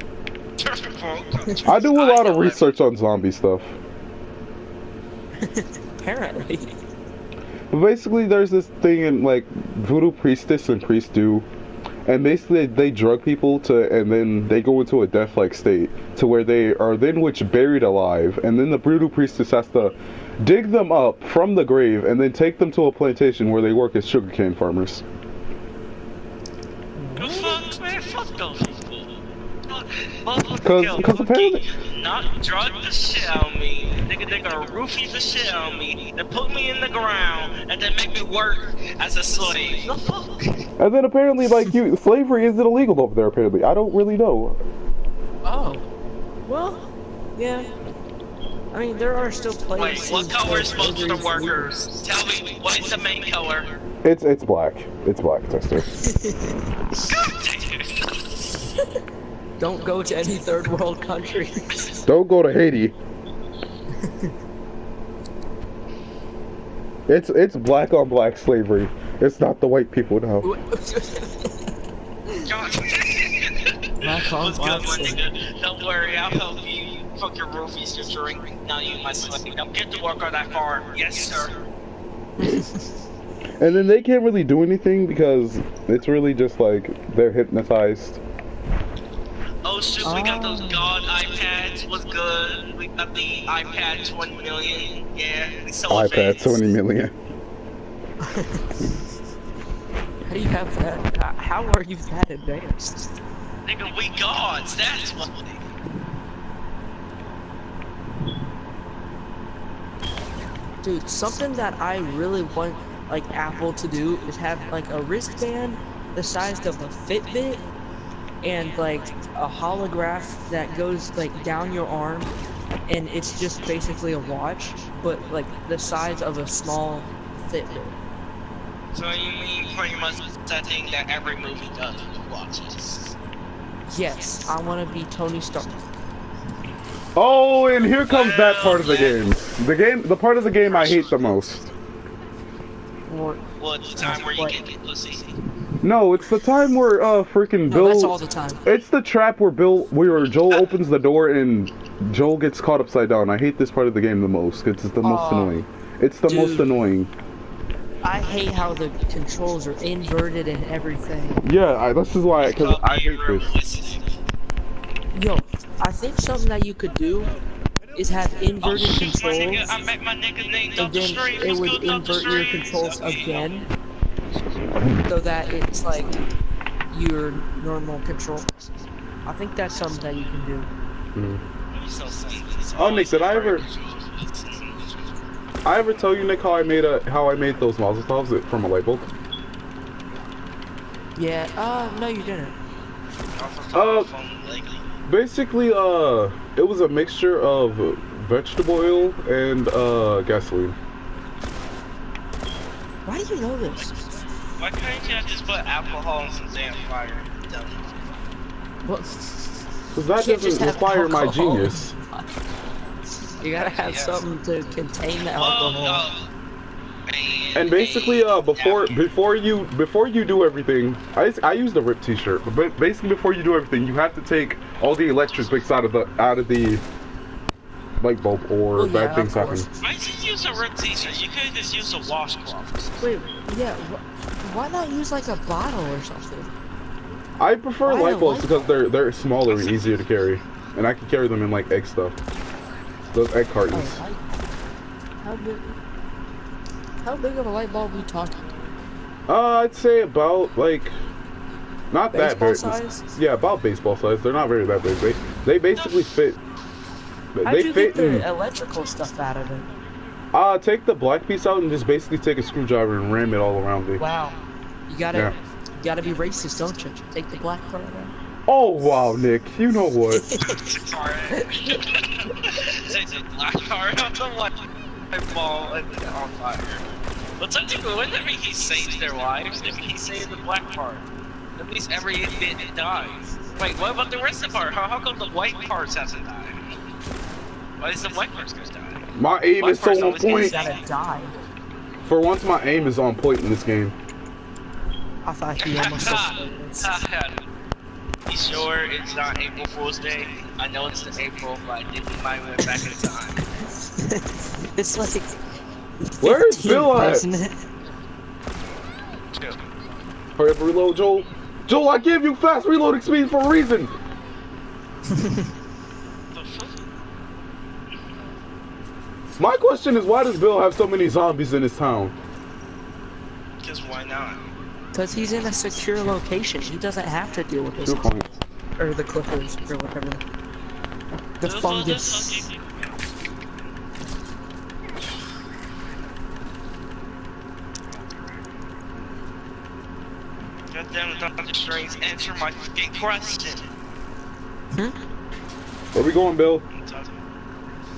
I do a lot of research on zombie stuff. Apparently. But basically there's this thing in like voodoo priestess and priest do, and basically they drug people and then they go into a death-like state to where they are then buried alive, and then the voodoo priestess has to dig them up from the grave and then take them to a plantation where they work as sugarcane farmers. Fuck, man, fuck those people. Because apparently... Not drug the shit out of me. They gonna roofie the shit out of me. They put me in the ground and then make me work as a slave. The fuck? And then apparently, like, slavery isn't illegal over there, apparently. I don't really know. Oh. Well, yeah. I mean, there are still places... Wait, what color is most of the workers? Tell me, what is the main color? It's black. It's black, Tester. Don't go to any third world countries. Don't go to Haiti. It's black on black slavery. It's not the white people now. Black on black slavery. Don't worry, I'll help you. Fuck your roofies to drink. Now you my slave. Now get to work on that farm. Yes, sir. And then they can't really do anything because it's really just like they're hypnotized. Oh shoot, we got those god iPads, what's good? We got the iPad 20 million, yeah, we so iPad advanced. 20 million. How do you have that? How are you that advanced? Nigga, we gods, that's what Dude, something that I really want, like, Apple to do is have, like, a wristband the size of a Fitbit and, like, a holograph that goes, like, down your arm, and it's just basically a watch, but, like, the size of a small Fitbit. So you mean pretty much that thing that every movie does with watches? Yes, I want to be Tony Stark. Oh, and here comes that part of the game. The part of the game I hate the most. Or, Well, it's the time where you can get pussy. No, it's the time where freaking Bill. no, that's all the time. It's the trap where Joel opens the door and Joel gets caught upside down. I hate this part of the game the most. It's the most annoying. It's the most annoying. I hate how the controls are inverted and everything. Yeah, this is why, because I hate this. Yo, I think something that you could do is have inverted controls, and then it would invert your controls again, so that it's like your normal controls. I think that's something that you can do. Oh, Nick, did I ever tell you, Nick, how I made those Mazeltovs from a light bulb? Yeah. No, you didn't. Basically, it was a mixture of vegetable oil and gasoline. Why do you know this? Why couldn't you have just put alcohol and some damn fire? What? Because that doesn't require my genius. You gotta have something to contain the alcohol. And basically, before you do everything, I use the RIP T-shirt. But basically, before you do everything, you have to take all the electric bits out of the light bulb, or bad things happen. Why did you use a RIP T-shirt? You could just use a washcloth. Wait, yeah. Why not use like a bottle or something? I prefer light bulbs because they're smaller and easier to carry, and I can carry them in like egg stuff. Those egg cartons. How big of a light bulb are we talking? I'd say about like not that big. Size? Yeah, about baseball size. They're not very that big. They basically fit. How'd you get the electrical stuff out of it? Take the black piece out and just basically take a screwdriver and ram it all around it. Wow, you gotta be racist, don't you? Take the black part out. Oh wow, Nick, you know what? Take the black part out the light ball and on fire. Well, technically, wouldn't that mean he saves their lives? If he saved the black part, at least every idiot dies. Wait, what about the rest of the part? How come the white parts have to die? Why is the white parts gonna die? My aim is so on point. Die. For once, my aim is on point in this game. I thought he almost said You sure it's not April Fool's Day? I know it's in April, but I think we might went back in time. It's like... Where's Bill at? Isn't it? Hurry up, reload, Joel. Joel, I give you fast reloading speed for a reason. My question is, why does Bill have so many zombies in his town? Because why not? Because he's in a secure location. He doesn't have to deal with this. Good point. Or the clippers, or whatever. The fungus. Goddamn, Dr. Strange, answer my fucking question. Where we going, Bill?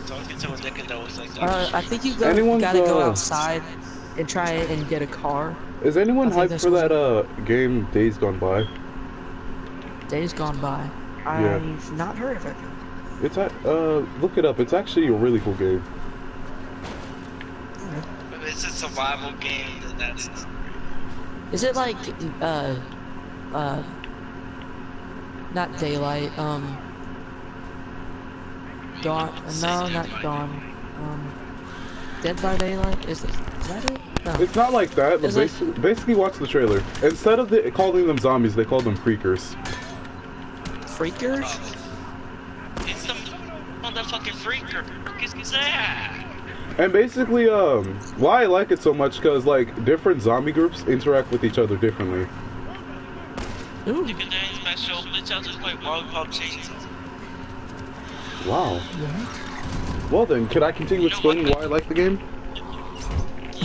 Talking to a nigga that was like I think you gotta go outside and try and get a car. Is anyone hyped for that game Days Gone By? Days Gone By? I've not heard of it. It's look it up. It's actually a really cool game. If it's a survival game, then that's not. Is it like not Daylight, Dawn, no, not Dawn, Dead by Daylight, is that it? No. It's not like that, but basically watch the trailer. Instead of calling them zombies, they call them freakers. Freakers? It's the motherfucking freaker. What's that? And basically, why I like it so much, because, like, different zombie groups interact with each other differently. Ooh. You can do special, bitch, I'll just play World Cup Chainsaw. Wow. Well then, could I continue explaining why I like the game?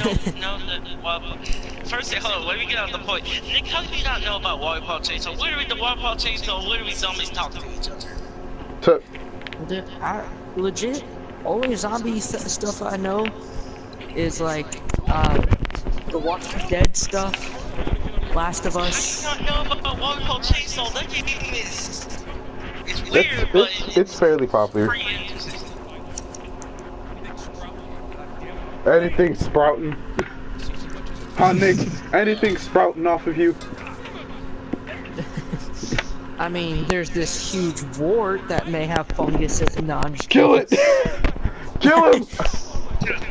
don't know that waterfall. First, hold on, let me get out the point. Nick, how do you not know about waterfall chainsaw? Literally, the waterfall chainsaw, literally zombies talk to each other. Dude, legit, only zombie stuff I know is like, the Walking Dead stuff, Last of Us. I do not know about waterfall chainsaw. That game is... It's weird, but it's fairly popular. pretty interesting. Anything sprouting? Huh, Nick? Anything sprouting off of you? I mean, there's this huge wart that may have fungus in. No, I'm just Kill it! Kill him!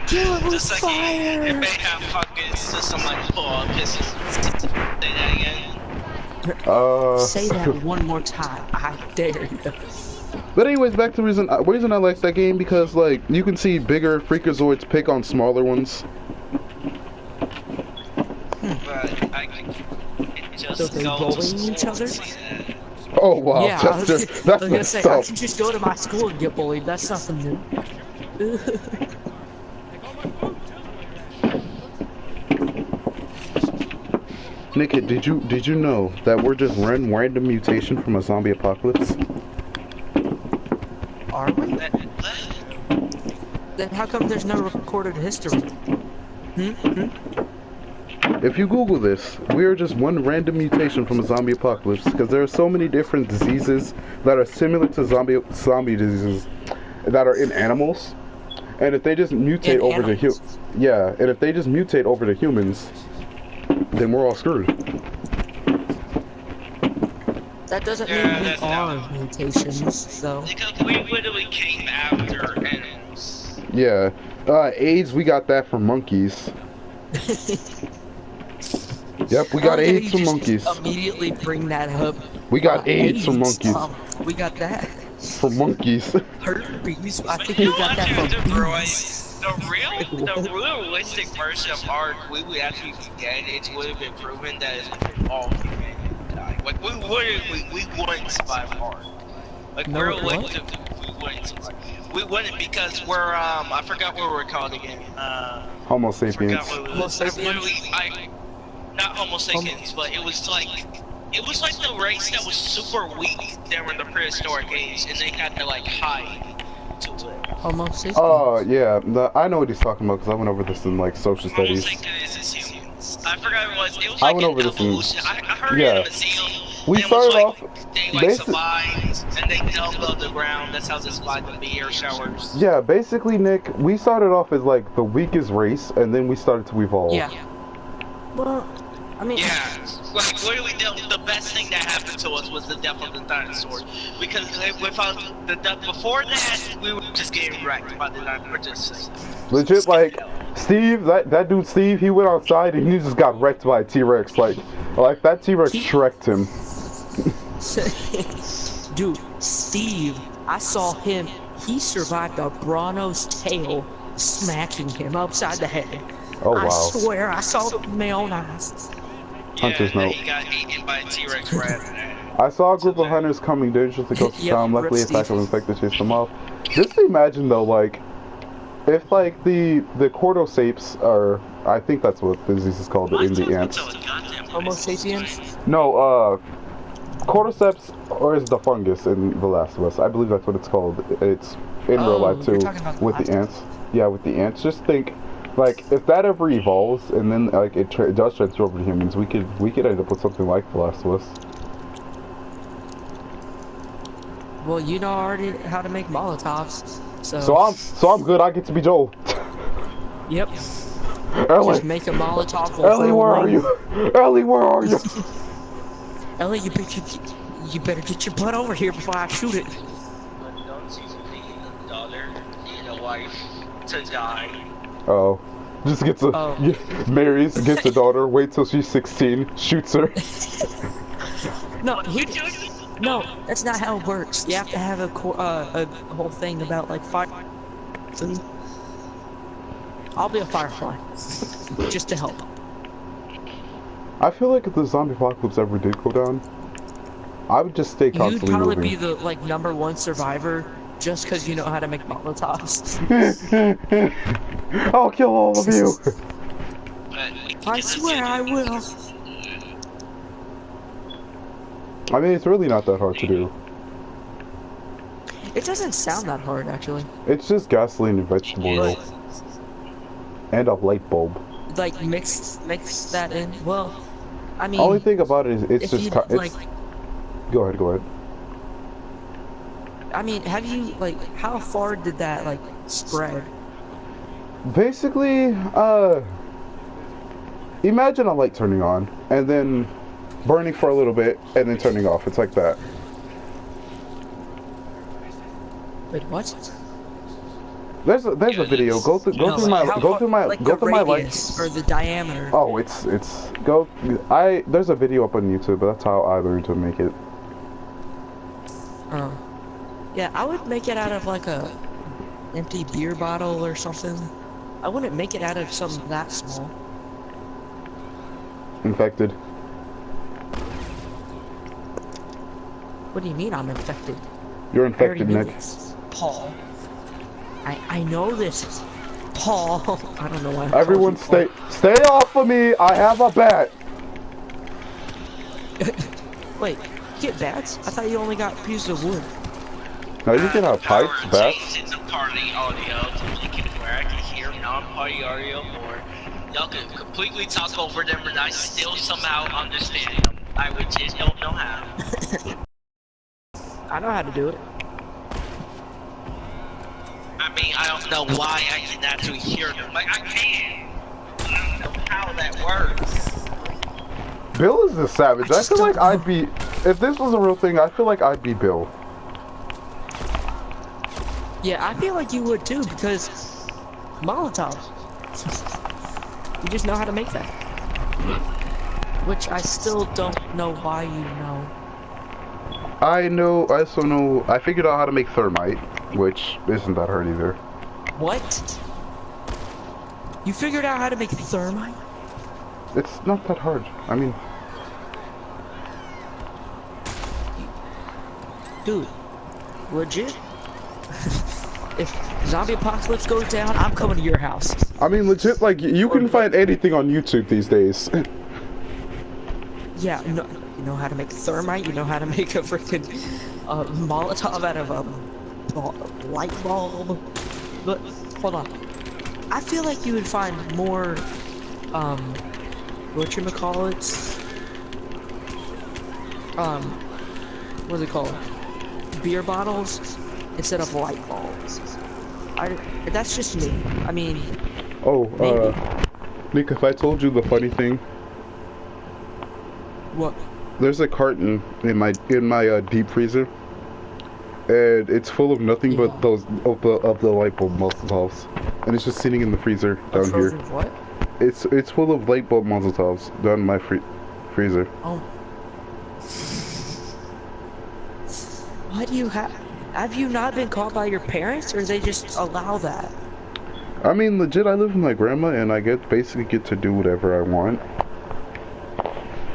Kill it with Just like fire! it may have fungus, just somebody pull up, piss it. Say that again. Say that one more time. I dare you. But anyways, back to the reason I like that game, because like you can see bigger freakazoids pick on smaller ones. But it just So they goes bullying to each other? Oh wow, Yeah, that's I was gonna messed say, I up. can just go to my school and get bullied. That's nothing new. Nick, did you know that we're just random mutation from a zombie apocalypse? Are we? Then how come there's no recorded history? If you Google this, we are just one random mutation from a zombie apocalypse, because there are so many different diseases that are similar to zombie diseases that are in animals, and if they just mutate over to and if they just mutate over to humans, then we're all screwed. That doesn't mean we are mutations, though. Because we literally came after animals. Yeah, AIDS, we got that from monkeys. Yep, we got AIDS from monkeys. Immediately bring that up. We got AIDS from monkeys. We got that From monkeys. herpes. I think we got that from bees. The realistic version of our we would actually be dead. It would have been proven that it's all human die. Like we wouldn't survive hard. Like No, realistically, we wouldn't survive. We wouldn't because we're I forgot what we're called again. Homo sapiens. Homo sapiens? Not Homo sapiens, but it was like the race that was super weak during the prehistoric age, and they had to like hide to live. Homo sapiens. Oh yeah, I know what he's talking about because I went over this in like social Homo studies. sapiens is humans. I forgot what it was. It was I like went an over this in- evolution. I heard yeah. it in a museum. We and it started was like, off they like survived and they dug above the ground. That's how they survived the meteor showers. Yeah, basically, Nick, we started off as like the weakest race, and then we started to evolve. Yeah. Well, I mean. Yeah, like literally the best thing that happened to us was the death of the dinosaurs. Because without the death before that, we were just getting wrecked by the dinosaurs. Legit, like Steve, that dude Steve, he went outside and he just got wrecked by a T-Rex. Like that T-Rex shreked him. Dude, Steve, I saw him. He survived a Bronto's tail smacking him upside the head. Oh wow. I swear, I saw it with my own eyes. Hunter's Yeah, note. he got eaten by a T-Rex rat. I saw a group of hunters coming dangerously close to Yep, town. Luckily, a rip pack of infected chased them off. Just imagine though, like, if like the cordyceps are, I think that's what the disease is called in the ants. Homo sapiens? No, cordyceps or is the fungus in The Last of Us? I believe that's what it's called. It's in real life you're too, talking about with The the Last ants. Yeah, with the ants. Just think, like, if that ever evolves and then like it does transfer over to humans, we could end up with something like The Last of Us. Well, you know already how to make Molotovs, so. So I'm good. I get to be Joel. Yep. Ellie, Just make a Molotov. Ellie, where are you? Ellie, where are you? Ellie, you better get your butt over here before I shoot it. But don't you need a daughter and a wife to die? Oh, just gets marries, gets a daughter, wait till she's 16, shoots her. No, that's not how it works. You have to have a whole thing about like fire. I'll be a firefly, just to help. I feel like if the zombie apocalypse ever did go down, I would just stay constantly You'd probably moving. be the like #1 survivor just because you know how to make Molotovs. I'll kill all of you. I swear I will. I mean, it's really not that hard to do. It doesn't sound that hard, actually. It's just gasoline and vegetable oil. And a light bulb. Like, mix that in. Well, I mean... Only thing about it is it's just... you, like, Go ahead. I mean, have you, like, how far did that, like, spread? Basically, imagine a light turning on, and then burning for a little bit, and then turning off. It's like that. Wait, what? There's a video. Go through my radius or the diameter. Oh, there's a video up on YouTube, but that's how I learned to make it. Oh. Yeah, I would make it out of like a empty beer bottle or something. I wouldn't make it out of something that small. Infected. What do you mean I'm infected? You're infected, Nick. Paul. I know this. Paul. I don't know why. Everyone stay off of me. I have a bat. Wait, you get bats? I thought you only got pieces of wood. No, you can have pipes, bats. Change the party audio to make it where I can hear non-party audio, or y'all can completely talk over them and I still somehow understand them. I would just don't know how. I know how to do it. I mean, I don't know why I can actually hear them. Like, I can. I don't know how that works. Bill is a savage. I feel like I'd be... If this was a real thing, I feel like I'd be Bill. Yeah, I feel like you would too, because Molotov. You just know how to make that. Which I still don't know why you know. I also know, I figured out how to make thermite, which isn't that hard either. What? You figured out how to make thermite? It's not that hard. I mean... Dude, legit? If zombie apocalypse goes down, I'm coming to your house. I mean, legit, like, you can find anything on YouTube these days. Yeah, no, you know how to make thermite, you know how to make a freaking Molotov out of a light bulb. But, hold on. I feel like you would find more, whatchamacallits? What's it called? Beer bottles instead of light bulbs. That's just me. I mean... Oh, maybe. Nick, if I told you the funny thing... What? There's a carton in my deep freezer, and it's full of nothing but those of the light bulb Molotovs, and it's just sitting in the freezer down here. What? It's full of light bulb Molotovs down in my freezer. Oh. Why do you have you not been caught by your parents, or they just allow that? I mean, legit, I live with my grandma, and I basically get to do whatever I want.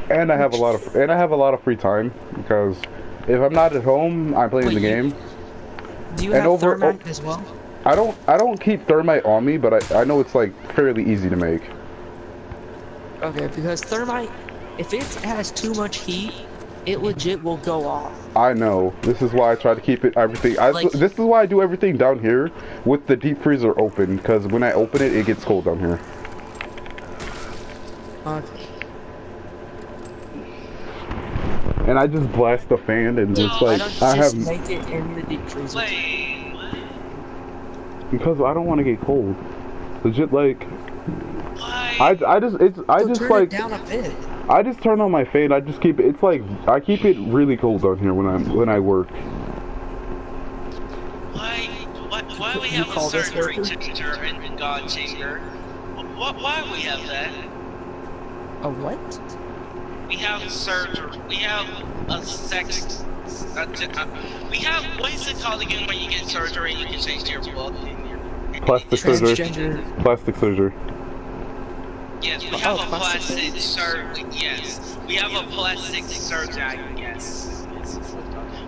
And I have a lot of free time, because if I'm not at home, I'm playing the game. Do you have thermite as well? I don't keep thermite on me, but I know it's like fairly easy to make. Okay, because thermite, if it has too much heat, it legit will go off. I know. This is why I try to keep everything. This is why I do everything down here with the deep freezer open, because when I open it, it gets cold down here. Okay. And I just blast the fan and it's like I have make it in the deep freezer. Because I don't want to get cold. Legit, like I just turn it down a bit. I just turn on my fan. I just keep it. It's like I keep it really cold down here when I work. Why we have a surgery temperature in God Chamber? Why we have that? A what? We have surgery. We have a sex. We have, what is it called again when you get surgery and you can change your book? Plastic surgery. Plastic surgery. Yes, we have a plastic surgery. Yes, we have a plastic surgery. Yes,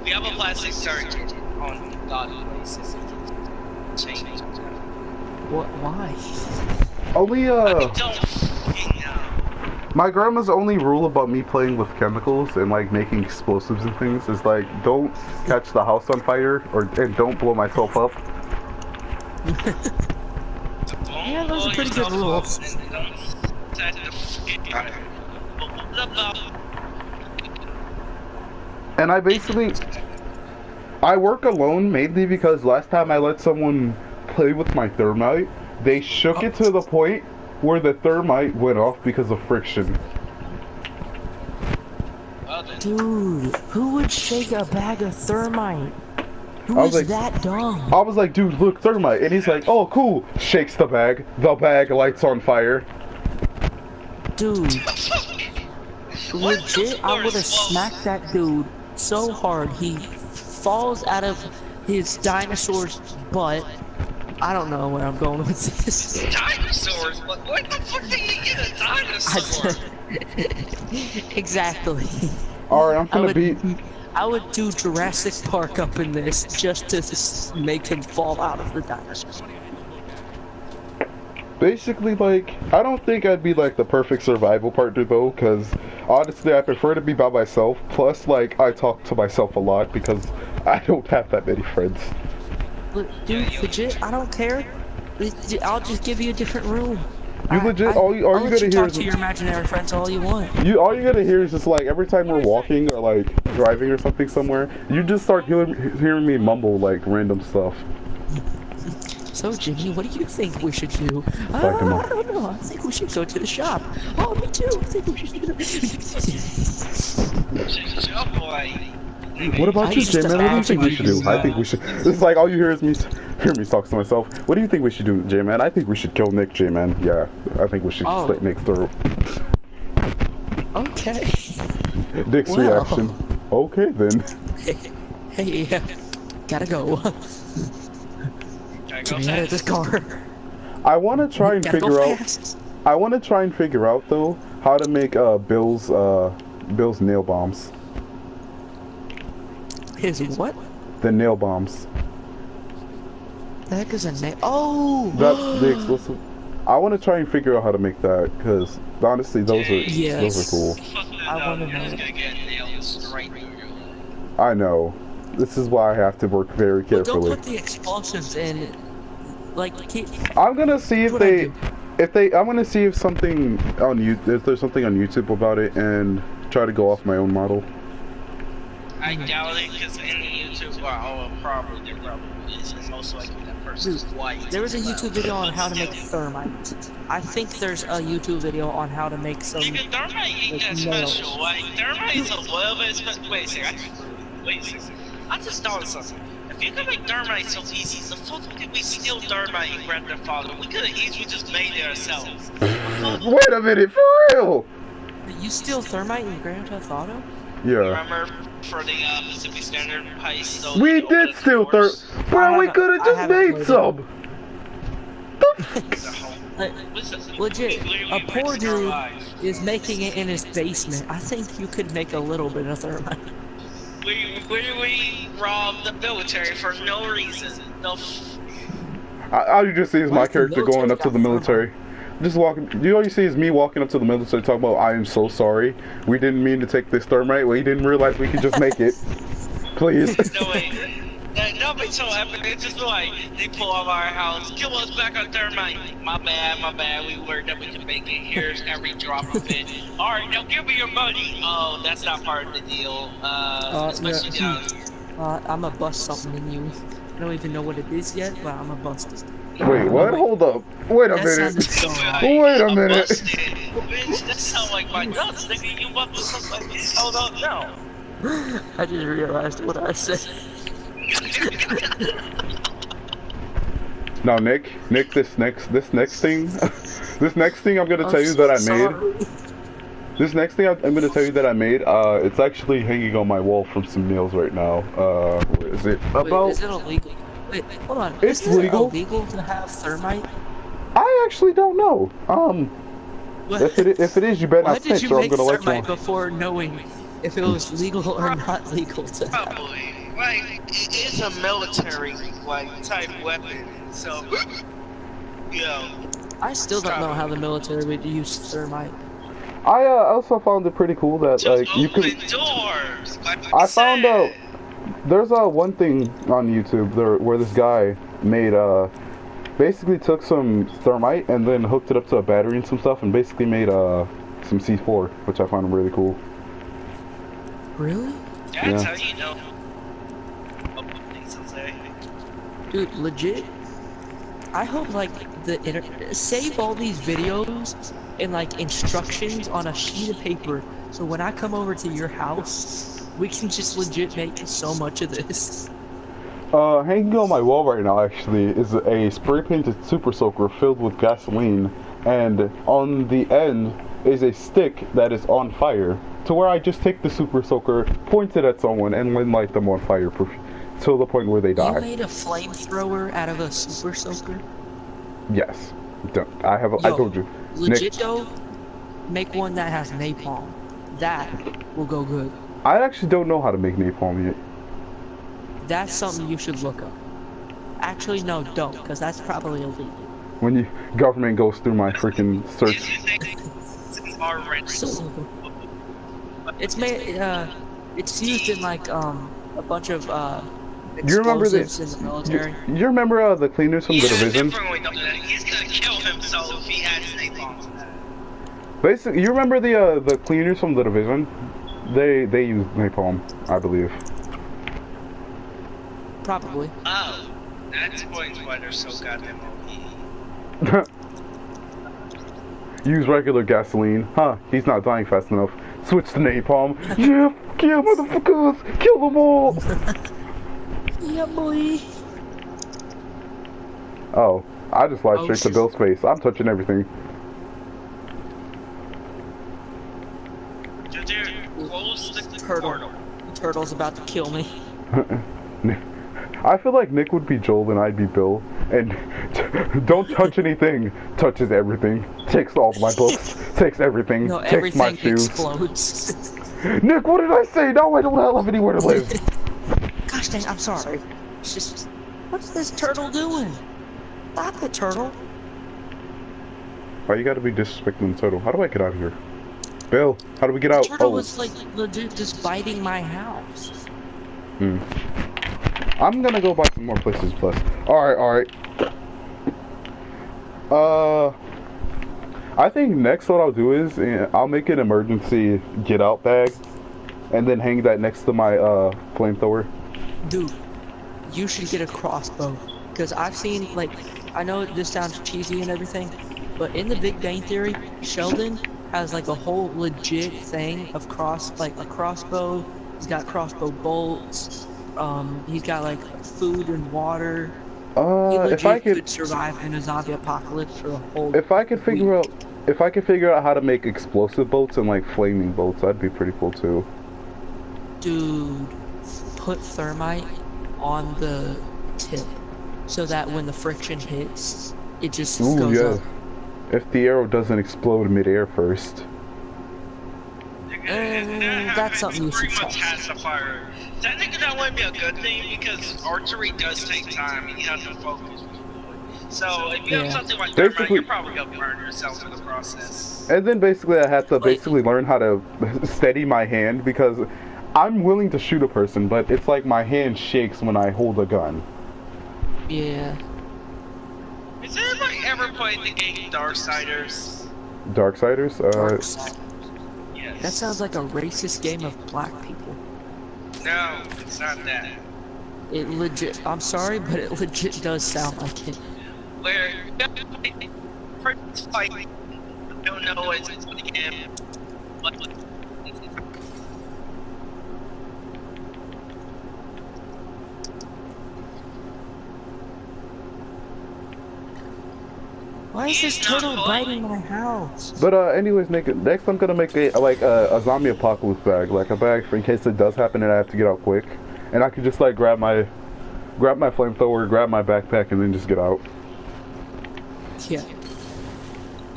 we have a plastic surgery on godly places. Change. What? Why? Only I don't fucking know. My grandma's only rule about me playing with chemicals and like making explosives and things is like don't catch the house on fire and don't blow myself up. Yeah, those are pretty good rules. And I work alone mainly because last time I let someone play with my thermite, they shook it to the point where the thermite went off because of friction. Dude, who would shake a bag of thermite? Who is like, that dumb? I was like, dude, look, thermite. And he's like, oh, cool. Shakes the bag. The bag lights on fire. Dude. Legit, I would have smacked that dude so hard he falls out of his dinosaur's butt. I don't know where I'm going with this. Dinosaurs? What the fuck did you get a dinosaur? Exactly. Alright, I'm gonna beat... I would do Jurassic Park up in this just to make him fall out of the dinosaur. Basically, like, I don't think I'd be, like, the perfect survival partner, though, because, honestly, I prefer to be by myself. Plus, like, I talk to myself a lot because I don't have that many friends. Look, dude, legit, I don't care. I'll just give you a different room. You legit, all you gotta hear talk is... to your imaginary friends all you want. All you gotta hear is just, like, every time we're walking or, like, driving or something somewhere, you just start hearing me mumble, like, random stuff. So, Jimmy, what do you think we should do? I don't know. I think we should go to the shop. Oh, me too. I think we should do What about you, J-Man? What do you think we should do? I think we should... This is like, all you hear is me talk to myself. What do you think we should do, J-Man? I think we should kill Nick, J-Man. Yeah, I think we should slit Nick's throat. Okay. Nick's reaction. Okay, then. Hey, gotta go. Get me out of this car. I want to try and figure out... I want to try and figure out, though, how to make Bill's nail bombs. His what? The nail bombs. The heck is a nail? Oh! That's the explosive. I want to try and figure out how to make that, because honestly, those are cool. I want to know. I know. This is why I have to work very carefully. Don't put the explosives in. Like, I'm gonna see if I'm gonna see if something on if there's something on YouTube about it, and try to go off my own model. I doubt it, because any YouTuber probably is, and most likely that person's white. There was a YouTube video on how to make thermite. I think there's a YouTube video on how to make some. Nigga, thermite ain't that special. Like, thermite is a little bit special. Wait a second. I just thought of something. If you could make thermite so easy, the fuck did we steal thermite and Grand Theft Auto? We could have easily just made it ourselves. Wait a minute, for real? You steal thermite in Grand Theft Auto? Yeah. Remember for the Pacific Standard heist? So we did steal thermite. Bro, we could have just made some. Legit, a poor dude is making it in his basement. I think you could make a little bit of thermite. We robbed the military for no reason. No. All you just see is my character going up to the military. Just walking. All you see is me walking up to the military talking about, I am so sorry. We didn't mean to take this thermite. We didn't realize we could just make it. Please. No way. That'll be so epic. It's just like, they pull up our house, kill us back on thermite. My bad. We worried that we could make it. Here's every drop of it. Alright, now give me your money. Oh, that's not part of the deal. Especially down here. I'ma bust something in you. I don't even know what it is yet, but I'ma bust it. Wait, what? Hold up. Wait a minute. Wait a minute. Bitch, that sounds like my nuts, nigga. You about to something like this? Hold up, no. I just realized what I said. Now, Nick, this next thing I'm gonna tell you that I made. This next thing I'm gonna tell you that I made. It's actually hanging on my wall from some nails right now. What is it about? Wait, is it illegal? Wait, hold on. It's is it legal. Illegal to have thermite? I actually don't know. If it is, you better not snitch, or I'm gonna let you on. Before knowing if it was legal or not legal to have. Probably. Like, it's a military, like, type weapon, so, you know. I still don't know how the military would use thermite. I also found it pretty cool that Just like you open could. doors. Like I found said. out there's one thing on YouTube there where this guy made basically took some thermite and then hooked it up to a battery and some stuff and basically made some C4, which I found really cool. Really? That's Yeah. how you know. Dude, legit. I hope like save all these videos and like instructions on a sheet of paper, so when I come over to your house, we can just legit make so much of this. Hanging on my wall right now actually is a spray painted super soaker filled with gasoline, and on the end is a stick that is on fire, to where I just take the super soaker, point it at someone, and then light them on fire till the point where they die. You made a flamethrower out of a super soaker? Yes. I told you. Legit though, make one that has napalm. That will go good. I actually don't know how to make napalm yet. That's something you should look up. Actually, no, don't, because that's probably illegal. When the government goes through my freaking search. So, it's made, it's used in like, a bunch of, You remember explosives in the military. You remember the cleaners from the division? He's gonna kill himself if he adds napalm to that. Basically, you remember the cleaners from the division? They use napalm, I believe. Probably. Oh, that explains why they're so goddamn OP. Use regular gasoline. Huh, he's not dying fast enough. Switch to napalm. Yeah, motherfuckers! Kill them all! Yeah, boy. Oh, I just lied Oh, straight to shit. Bill's face. I'm touching everything. Dude, close the Turtle. portal. Turtle's about to kill me. I feel like Nick would be Joel and I'd be Bill. And don't touch anything. Touches everything. Takes all my books. Takes everything. No, takes my everything shoes. explodes. Nick, what did I say? Now I don't have anywhere to live. Gosh dang, I'm sorry. It's just, what's this turtle doing? Stop it, turtle. Why you gotta be disrespecting the turtle? How do I get out of here? Bill, how do we get out? The turtle Oh. was like legit just biting my house. I'm gonna go buy some more places plus. Alright. I think next what I'll do is I'll make an emergency get out bag and then hang that next to my flamethrower. Dude, you should get a crossbow. Because I've seen, like, I know this sounds cheesy and everything, but in the Big Bang Theory, Sheldon has like a whole legit thing of a crossbow. He's got crossbow bolts. He's got like food and water. He legit if I could survive in a zombie apocalypse for a whole. If I could figure out how to make explosive boats and like flaming boats, that'd be pretty cool too. Dude, put thermite on the tip so that when the friction hits, it just goes up. If the arrow doesn't explode mid-air first. That's something you should try. Technically, that wouldn't be a good thing because archery does take time and you have to focus. So if you have something like that, you're probably gonna burn yourself in the process. And then basically, I had to learn how to steady my hand because I'm willing to shoot a person, but it's like my hand shakes when I hold a gun. Yeah. Has anybody ever played the game Darksiders? Darksiders? Yes. That sounds like a racist game of black people. No, it's not that. It legit, I'm sorry, but it legit does sound like it. Where first fight, don't know what's in the game. Why is this turtle biting my house? But anyways, next I'm gonna make a zombie apocalypse bag, like a bag for in case it does happen and I have to get out quick, and I could just like grab my flamethrower, grab my backpack, and then just get out. Yeah.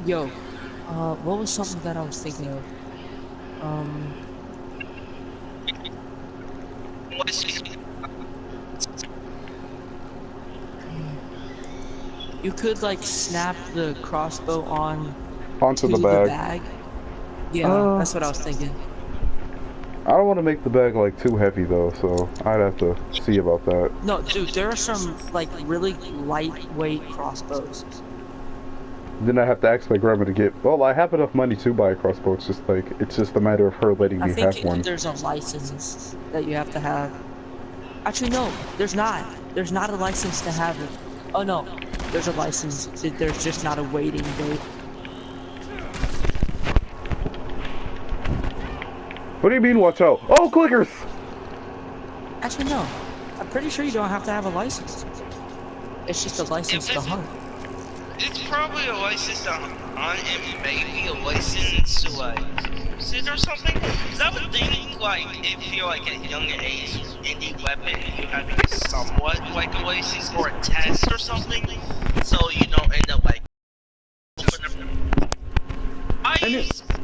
Yo, what was something that I was thinking of? You could like snap the crossbow onto the bag. Yeah, that's what I was thinking. I don't want to make the bag like too heavy though, so I'd have to see about that. No, dude, there are some like really lightweight crossbows. Then I have to ask my grandma to get. Well, I have enough money to buy a crossbow. It's just a matter of her letting I me think have one. there's a license that you have to have. Actually, no, there's not. There's not a license to have it. Oh no, there's a license. There's just not a waiting date. What do you mean, watch out? Oh, clickers! Actually, no. I'm pretty sure you don't have to have a license. It's just a license to hunt. It's probably a license to hunt and maybe a license to like use it or something. Cause I would think like if you're like at a young age, any weapon you have to get somewhat like a license or a test or something, so you don't end up like.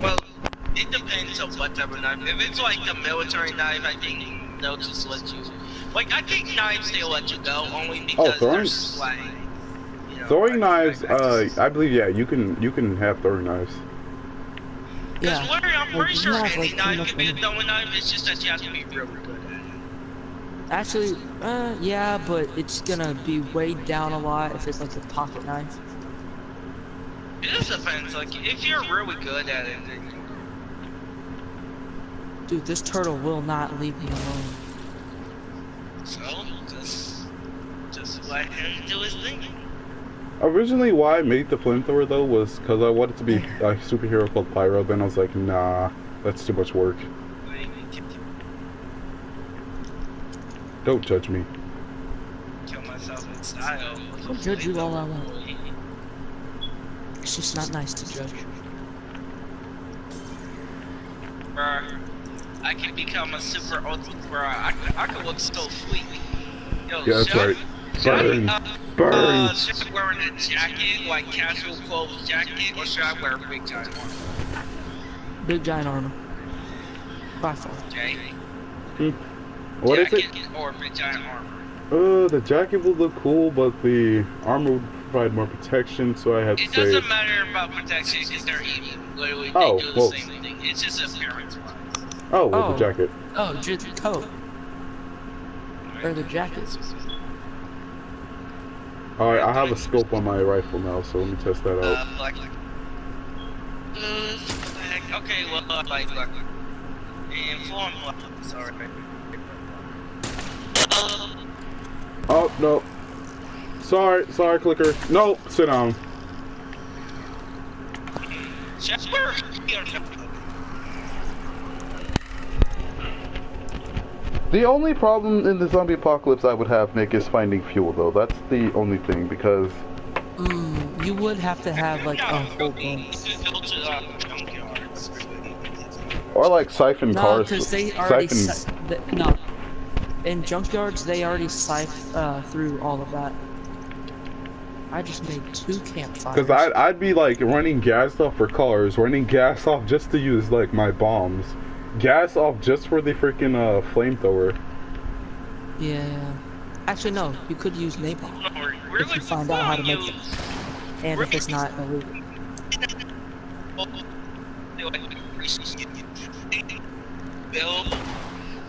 Well, it depends on what type of knife. If it's like the military knife, I think they'll just let you. Like I think knives they'll let you go only because they're like. Throwing knives, I believe, yeah, you can have throwing knives. Yeah. I'm pretty sure any knife can be a throwing knife, it's just that you have to be really good at it. Actually, yeah, but it's gonna be weighed down a lot if it's like a pocket knife. It just depends, like, if you're really good at it, then you... Dude, this turtle will not leave me alone. So, just let him do his thing. Originally, why I made the flamethrower though was because I wanted to be a superhero called Pyro. Then I was like, nah, that's too much work. Don't judge me. Kill myself in style. I'll judge you all I want. It's just not nice to judge. Bruh, I can become a super ultimate. Bruh, I can look so sweet. Yo, Yeah, that's right. Burn. Burn. Should I wear a jacket, like casual clothes jacket, or should I wear a big giant armor? Big giant armor. By far. Okay. What is it? Or big giant armor. The jacket would look cool, but the armor would provide more protection, so I had to say... It doesn't matter about protection, because they're even. Literally, they do the same thing. It's just appearance-wise. Oh, well, the jacket. Oh, just the coat. Or the jacket. Alright, I have a scope on my rifle now, so let me test that out. Okay, well, inform sorry. Oh, no. Sorry, clicker. No, sit down. The only problem in the zombie apocalypse I would have, Nick, is finding fuel, though. That's the only thing, because... you would have to have, like, a whole bunch. Or, like, siphon cars. No, because they already... No. In junkyards, they already siphon through all of that. I just made 2 campfires. Because I'd be, like, running gas off for cars, running gas off just to use, like, my bombs. Gas off just for the freaking flamethrower. Yeah. Actually, no. You could use napalm if you find out how to make it, and if it's not illegal. Build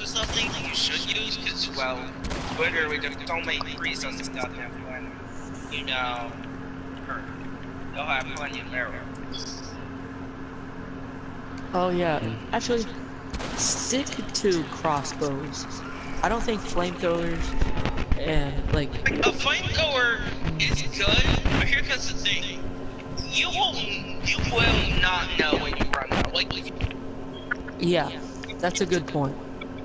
something you should use, because well, literally there's so many trees on this goddamn planet. You know, they'll have plenty of arrows. Oh yeah. Actually. Stick to crossbows. I don't think flamethrowers and like a flamethrower is good, but here comes the thing: you will not know when you run out. Like, yeah, that's a good point.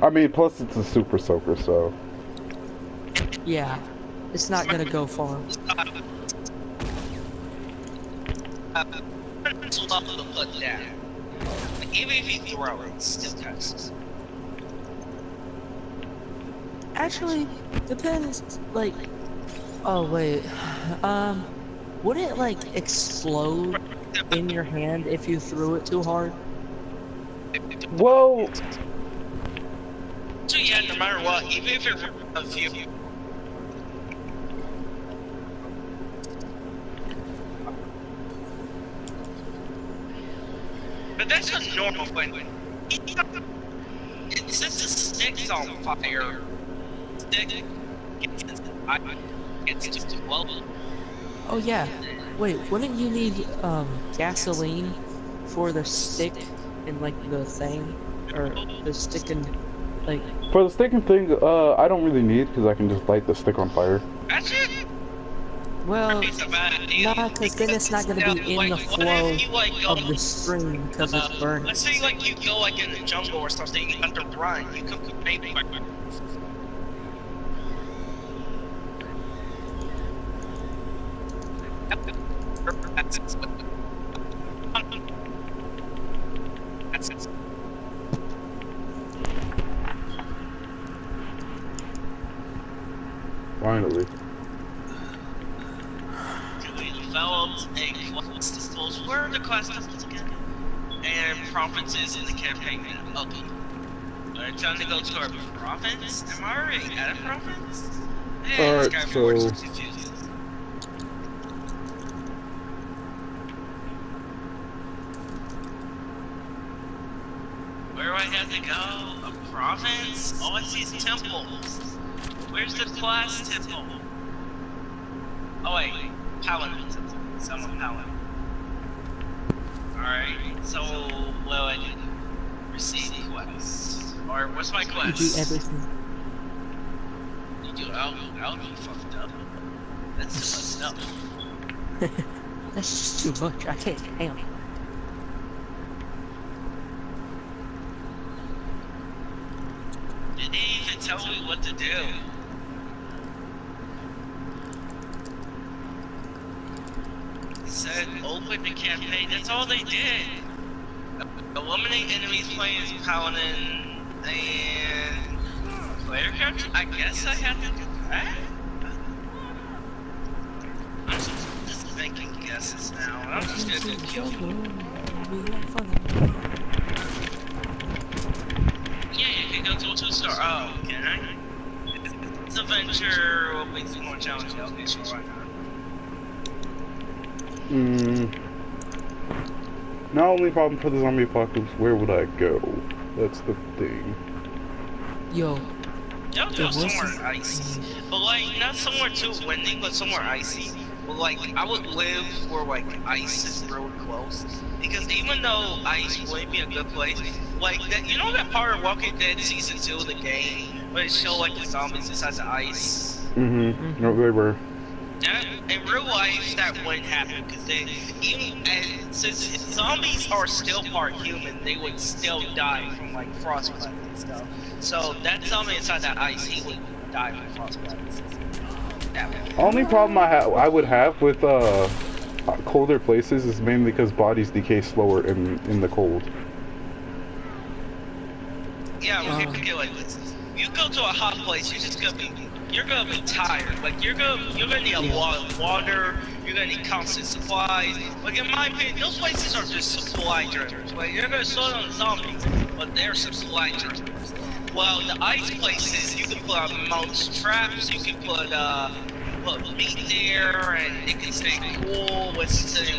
I mean, plus it's a super soaker, so yeah, it's not gonna go far. It's love to put down. Even if you throw it, it still cuts. Actually, depends, like... Oh, wait. Would it, like, explode in your hand if you threw it too hard? Whoa! So yeah, no matter what, even if you're a few... But that's a normal thing. It sets the sticks on fire. Stick gets too well. Oh yeah. Wait, wouldn't you need gasoline for the stick and like the thing, or the stick and like? For the sticking thing, I don't really need because I can just light the stick on fire. That's it. Well, nah, because then it's not gonna be in the flow of the stream because it's burning. Let's say like you go like in the jungle or something, you have to run. You could maybe. Finally. We developed a quest temples. Where are the quest temples again? And provinces in the campaign. Okay. Alright, time to go to our province. Am I already at a province? Yeah, Alright, so where do I have to go? A province? All I see is temples. Where's the class temple? Oh wait, paladin temple. Someone paladin. Alright, so what do I do? Receive quest. Or what's my quest? You do everything. You do I'll be fucked up. That's too much stuff. That's just too much. I can't handle it. Didn't even tell me what to do. Said open the campaign. That's all they did. Eliminate enemies playing as paladin and player character. I guess I have to do that. I'm just making guesses now. I'm just gonna do kill. Yeah, you can go to a 2-star. Oh, can I? This adventure will be more challenging. Okay, sure, why not? Not only problem for the zombie apocalypse, where would I go? That's the thing. Yo. Y'all go somewhere icy. But like, not somewhere too windy, but somewhere icy. But like, I would live where like ice is real close. Because even though ice would be a good place, like that, you know that part of Walking Dead Season 2 of the game, where it showed like the zombies inside the ice? No, they were. That, in real life, that wouldn't happen because and since zombies are still part human, they would still die from like frostbite and stuff. So that zombie inside that ice, he would die from frostbite. Only problem I would have with colder places is mainly because bodies decay slower in the cold. Yeah, well, people get like this. You go to a hot place, you're gonna be tired. Like you're gonna need a lot of water. You're gonna need constant supplies. Like in my opinion, those places are just supply drinkers. Like you're gonna slow down the zombies, but they're supply drinkers. Well, the ice places, you can put most traps. You can put meat there, and it can stay cool. With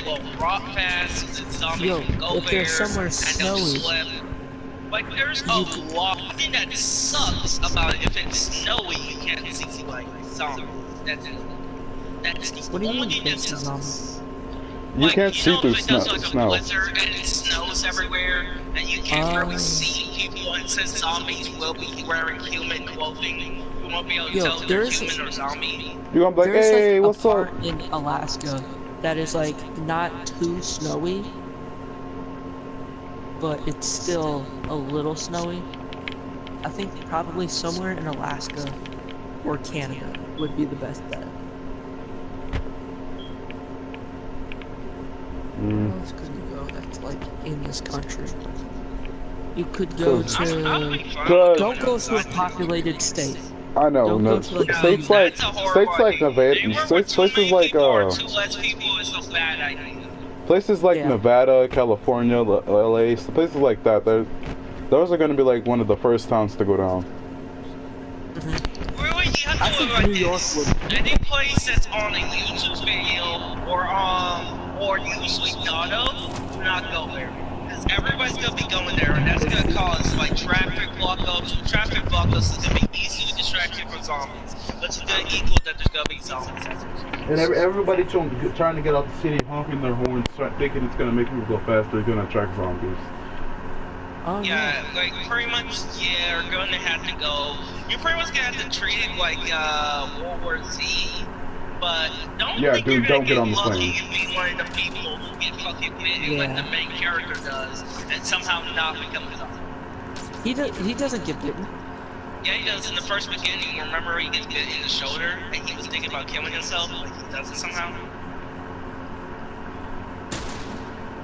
well, rot fast, so the zombies can go if there there's somewhere and snowy. they'll slip. Like, there's a lot. I think that sucks about it. If it's snowy, you can't see, like, zombies. That's the What do you only mean thing that can't see sucks. zombies? You can't see through if it does, like, a snow. blizzard and it snows everywhere, and you can't really see people, and since zombies will be wearing human clothing, you won't be able to tell if they're human or zombie. You're gonna be like, There's hey, like what's a up? part in Alaska that is like not too snowy, but it's still a little snowy. I think probably somewhere in Alaska or Canada would be the best bet. Where else could you go that's like in this country? You could go to... Don't go to a populated state. I know, Don't no, go to, like, states like Nevada, places like places like Nevada, California, LA, places like that. Those are gonna be like one of the first towns to go down. Really, you have to look like this. Any place that's on a YouTube video or usually Dotto, do not go there. Because everybody's gonna be going there, and that's gonna cause like traffic block-ups. Traffic block-ups is gonna be easy to distract you from zombies, but it's gonna equal that there's gonna be zombies. And everybody trying to get out the city, honking their horns, thinking it's gonna make people go faster, it's gonna attract zombies. Oh, Yeah, like pretty much, yeah, we're gonna have to go. You're pretty much gonna have to treat it like World War Z, but don't think you're gonna get lucky and be one of the people who get fucking bitten like the main character does, and somehow not become a zombie. He doesn't get bitten. Yeah, he does in the first beginning. Remember, he gets bit in the shoulder, and he was thinking about killing himself, like he does it somehow.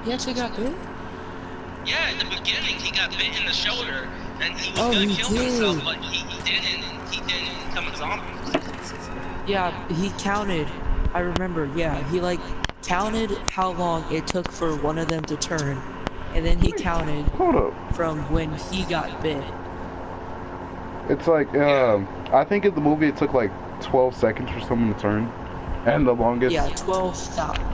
He actually got bit? Yeah, in the beginning, he got bit in the shoulder, and he was gonna kill himself, but he didn't. He didn't become a zombie. Yeah, he counted. I remember, yeah. He, like, counted how long it took for one of them to turn, and then he counted from when he got bit. It's like, I think in the movie it took like 12 seconds for someone to turn, and the longest. Yeah, 12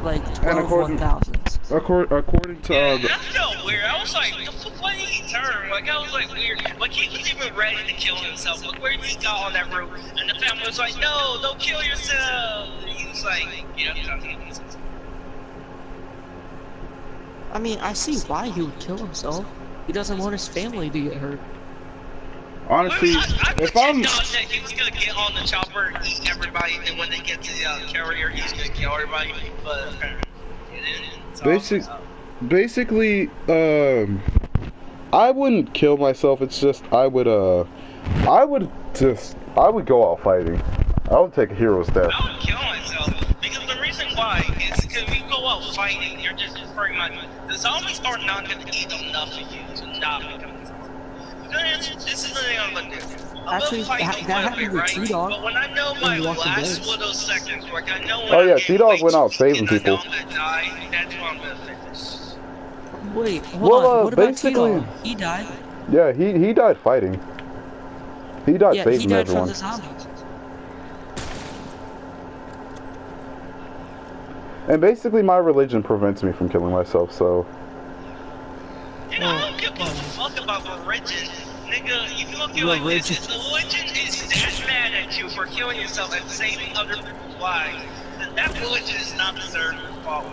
1,000. According to that's so weird. I was like, why did he turn? Like, I was like weird. Like, he was even ready to kill himself. Look where he got on that roof, and the family was like, no, don't kill yourself. And he was like, yeah, I'm killing myself. I mean, I see why he would kill himself. He doesn't want his family to get hurt. Honestly, if I'm that he was gonna get on the chopper and eat everybody, and when they get to the carrier, he's gonna kill everybody. But basically, I wouldn't kill myself. It's just I would go out fighting. I would take a hero's death. I would kill myself because the reason why is because if you go out fighting, you're just pretty much the zombies are not gonna eat enough of you to not become. This is the thing I'm gonna do. Actually, that happened with T-Dog. But when I know my last little seconds, like I know when oh yeah, T-Dog went out saving people. I'm gonna die, that's what I'm gonna finish. Wait, hold on. What about T-Dog? He died. Yeah, he died fighting. He died saving everyone. He died from the zombies. And basically, my religion prevents me from killing myself, so. You know, I don't give a fuck about religion. Nigga, you can look at it like this. If the religion is that mad at you for killing yourself and saving other people's lives, then that religion is not deserved to follow.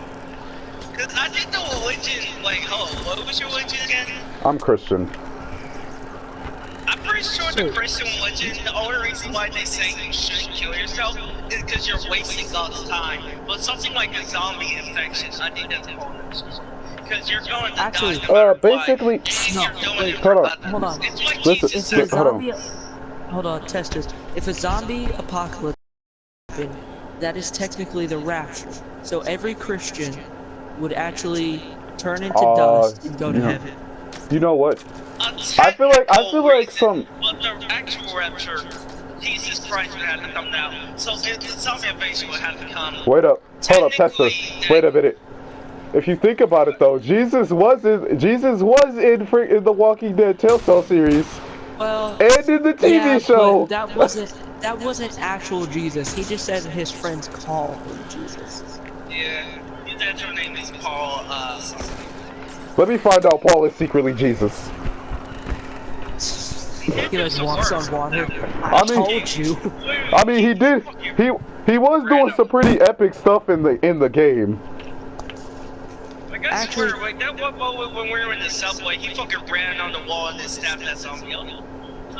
Because I think the religion, like, what was your religion again? I'm Christian. I'm pretty sure the Christian religion, the only reason why they say you shouldn't kill yourself is because you're wasting God's time. But something like a zombie infection, I think that's a whole other story. Because you're going to die no matter basically, hold on. It's like Listen, Jesus said. Hold on, test this. If a zombie apocalypse happened, that is technically the rapture. So every Christian would actually turn into dust and go to heaven. You know what? I feel like some. But the actual rapture, Jesus Christ would have to come down. So the zombie invasion would have to come. Wait up, hold up, Tessa. Wait a minute. If you think about it, though, Jesus was in the Walking Dead Telltale series, well, and in the TV show. That wasn't actual Jesus. He just said his friends call him Jesus. Yeah, his actual name is Paul. Let me find out. Paul is secretly Jesus. He like walks on water. I told you. I mean, he did. He was doing some pretty epic stuff in the game. I swear, like that one moment when we were in the subway, he fucking ran on the wall and then stabbed that zombie. I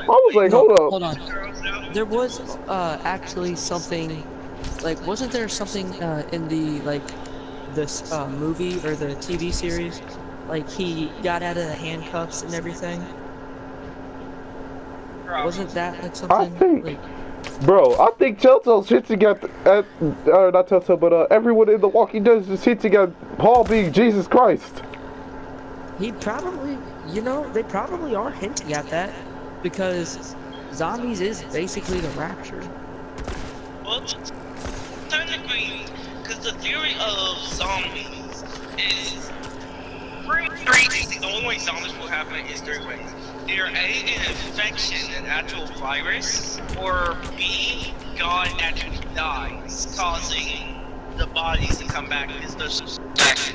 was like, hold up. Hold on. There was actually something, like, wasn't there something in the this movie or the TV series, like he got out of the handcuffs and everything? Wasn't that like something? I think. Bro, I think Telltale's hinting at not Telltale, but everyone in The Walking Dead is hinting at Paul being Jesus Christ. He probably, they probably are hinting at that, because zombies is basically the rapture. Well, technically, because the theory of zombies is the only way zombies will happen is 3 ways. Either A, an infection, an actual virus, or B, God actually dies, causing the bodies to come back.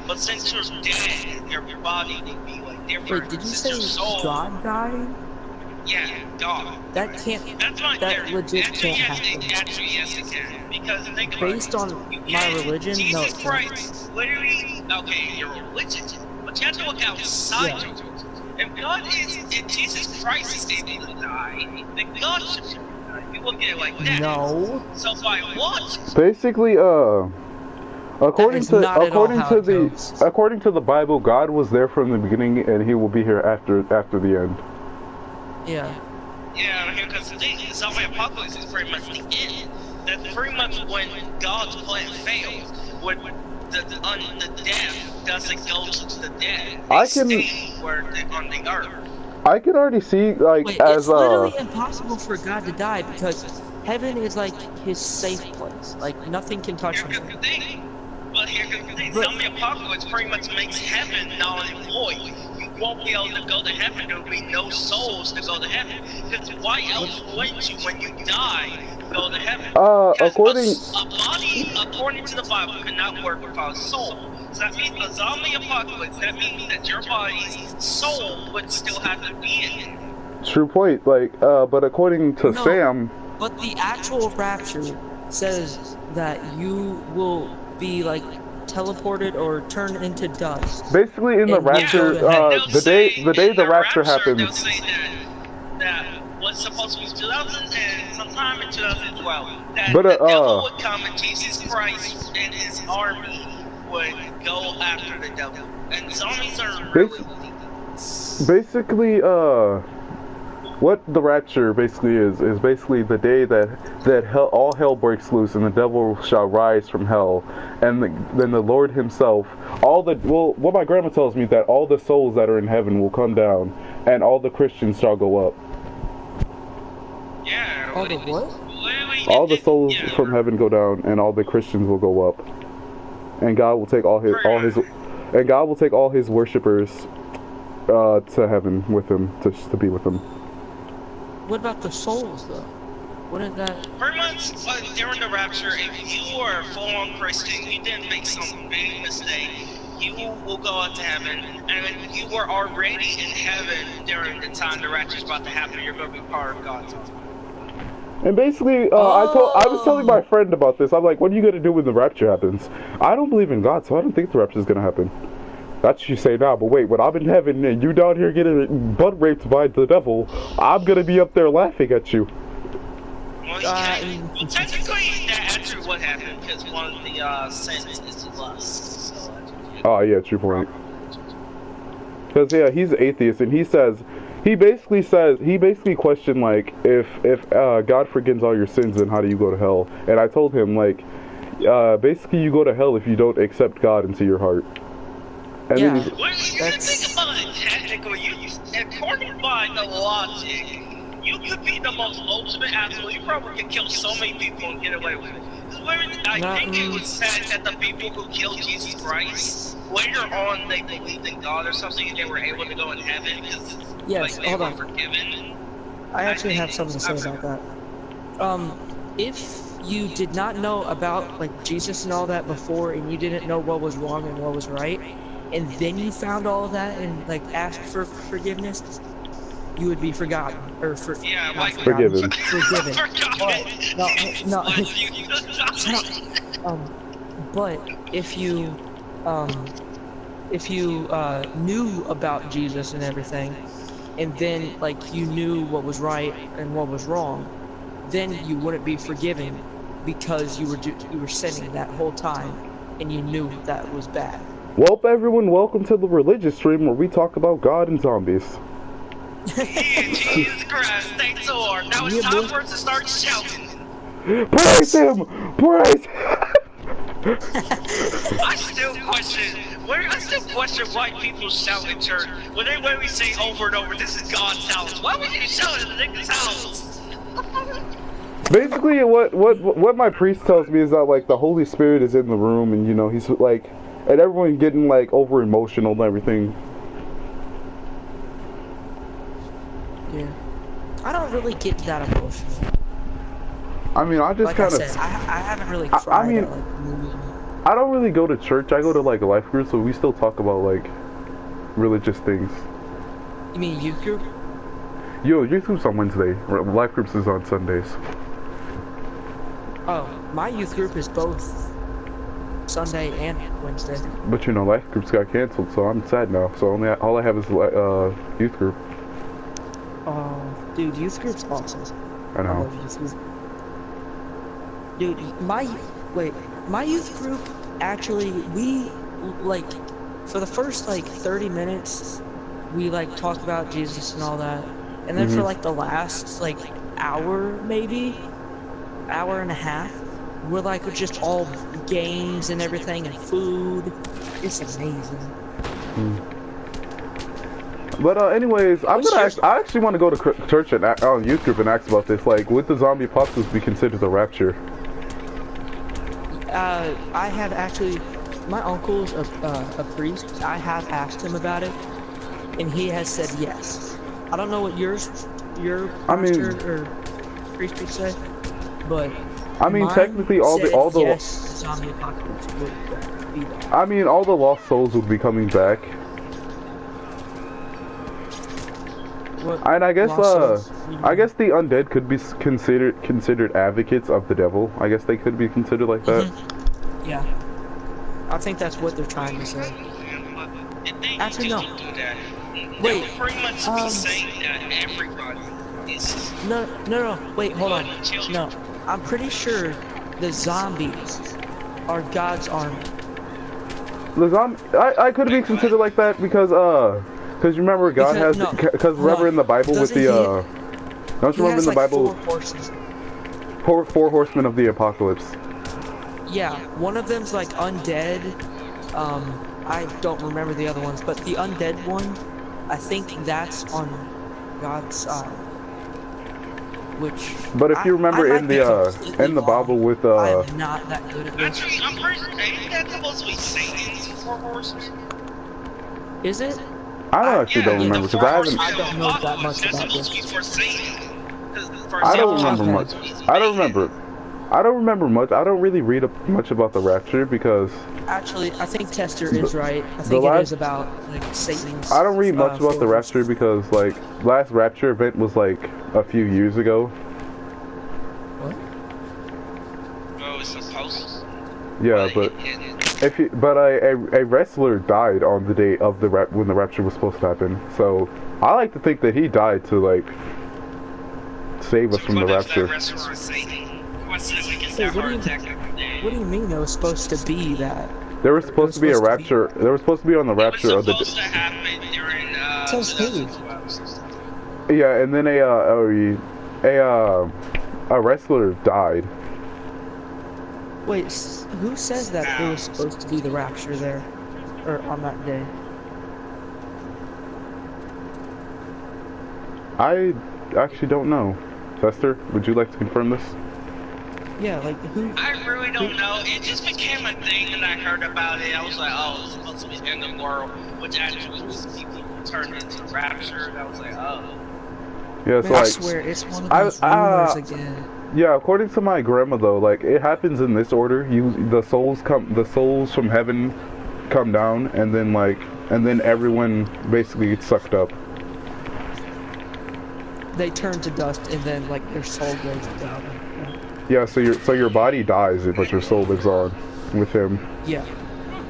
But since you're dead, your body would be like different. Wait, did you say soul. God died? Yeah, God. That can't. That's my That theory. legit Actually, can't yes, happen. actually, yes, it can. Because think about Based it. on You my can't- religion, no, Jesus it can't. Christ, literally, okay, your religion, but you have to look outside Yeah. your religion. If Jesus Christ is able to die, then God should die. You look at it like that. No. So by what? Basically, according is not at all how it goes. according to the Bible, God was there from the beginning, and He will be here after the end. Yeah. Yeah, because the zombie apocalypse is pretty much the end. That's pretty much when God's plan fails. When the death doesn't go to the dead. They stay where on the earth. I can already see, like, Wait, as it's literally impossible for God to die because heaven is like His safe place. Like nothing can touch Him. Here's the thing. But here's the thing. Zombie apocalypse pretty much makes heaven null and void. You won't be able to go to heaven. There will be no souls to go to heaven. Because why else would you, when you die, go to heaven? according A body, according to the Bible, cannot work without a soul. So that means a zombie apocalypse, that means that your body's soul would still have to be in it. true point, like, but according to No. Sam, But the actual rapture says that you will be like teleported or turned into dust. basically in the And rapture, yeah, the day the rapture They'll happens. say that was supposed to be 2000 and sometime in 2012. That But, the devil would come and Jesus Christ and his army would go after the devil. And zombies are really Basically, what the rapture basically is basically the day that hell, all hell breaks loose and the devil shall rise from hell, and then the Lord Himself, what my grandma tells me, that all the souls that are in heaven will come down, and all the Christians shall go up. Yeah. All the what? All the souls from heaven go down, and all the Christians will go up, and God will take all His worshipers to heaven with Him to be with Him. What about the souls though? Wouldn't that? Pretty much during the rapture, if you were a full-on Christian, you didn't make some big mistake, you will go out to heaven, and if you were already in heaven during the time the rapture is about to happen, you're going to be part of God's army. And basically, I was telling my friend about this. I'm like, what are you gonna do when the rapture happens? I don't believe in God, so I don't think the rapture is gonna happen. That's what you say now, but wait, when I'm in heaven and you down here getting butt raped by the devil, I'm gonna be up there laughing at you. Well, technically, that's actually what happened, because one of the sins is lust. So oh yeah, true point. Because yeah, he's an atheist, and he basically questioned, like, if God forgives all your sins, then how do you go to hell? And I told him, like, basically you go to hell if you don't accept God into your heart. And Yeah. then well, you think about it technically, according by the logic, you could be the most ultimate asshole. You probably could kill so many people and get away with it. I think it was said that the people who killed Jesus Christ, later on they believed in God or something, and they were able to go in heaven because Yes. they Hold were on. forgiven. I actually have something to say about that. If you did not know about like Jesus and all that before, and you didn't know what was wrong and what was right, and then you found all of that and like asked for forgiveness, you would be forgotten or forgiven. Forgiven. No. But if you knew about Jesus and everything, and then like you knew what was right and what was wrong, then you wouldn't be forgiven because you were sinning that whole time, and you knew that was bad. Well, everyone, welcome to the religious stream where we talk about God and zombies. Jesus Christ, thanks Lord. Now it's time for us to start shouting. Praise Him! Praise I still question why people shout in church. When they literally say over and over, this is God's house. Why would you shout in the nigga's house? Basically, what my priest tells me is that, like, the Holy Spirit is in the room, and, you know, he's, like, and everyone getting, like, over emotional and everything. Yeah. I don't really get that emotional. I mean, I just like kind of... I haven't really cried I mean, at, like, movies. I don't really go to church. I go to, like, a life group, so we still talk about, like, religious things. You mean youth group? Yo, youth group's on Wednesday. Life groups is on Sundays. Oh, my youth group is both Sunday and Wednesday. But you know, life groups got canceled, so I'm sad now. So all I have is youth group. Oh, dude, youth group's awesome. I know. I love youth group. Dude, my youth group, actually, we, like, for the first, like, 30 minutes, we, like, talk about Jesus and all that. And then for, like, the last, like, hour, maybe, hour and a half, we're, like, just all games and everything and food. It's amazing. But anyways, I actually want to go to church and youth group and ask about this. Like, would the zombie apocalypse be considered the rapture? I have actually, my uncle's a priest. I have asked him about it, and he has said yes. I don't know what your pastor or priest would say, but I mean, technically, all the yes, zombie apocalypse would be that. I mean, all the lost souls would be coming back. And I guess the undead could be considered advocates of the devil. I guess they could be considered like that. Yeah, I think that's what they're trying to say. Actually, no. Wait. Pretty much be saying that everybody is. No. Wait, hold on. No, I'm pretty sure the zombies are God's army. I could be considered like that because you remember God remember in the Bible with the don't you remember in the Bible four horsemen of the apocalypse? Yeah, one of them's like undead. I don't remember the other ones, but the undead one, I think that's on God's side. Which, but if you remember in the Bible with I am not that good at this. Actually, I'm pretty sure that's supposed to be Satan's four horsemen. Is it? I actually don't remember because I don't know that much about this. I don't remember much. I don't remember much. I don't really read much about the rapture because. Actually, I think Tester is right. I think it is about like Satan's. I don't read much about the rapture because like last rapture event was like a few years ago. What? Oh, it's supposed. Yeah, but a wrestler died on the day of when the rapture was supposed to happen. So I like to think that he died to like save us from the rapture. Hey, what do you mean it was supposed to be that? There was supposed to be a rapture. There was supposed to be on the rapture of the. It was supposed to happen during. Yeah, and then a wrestler died. Wait, who says that it was supposed to be the rapture there, or on that day? I actually don't know. Chester, would you like to confirm this? Yeah, like who? I really don't know. It just became a thing, and I heard about it. I was like, oh, it's supposed to be the end of the world, which actually was people turned into rapture. And I was like, oh. Yeah, so Man, I like, swear it's one of those rumors again. Yeah, according to my grandma though, like it happens in this order. The souls from heaven come down, and then everyone basically gets sucked up. They turn to dust, and then like their soul goes down. Yeah, so your body dies, but your soul lives on with him. Yeah.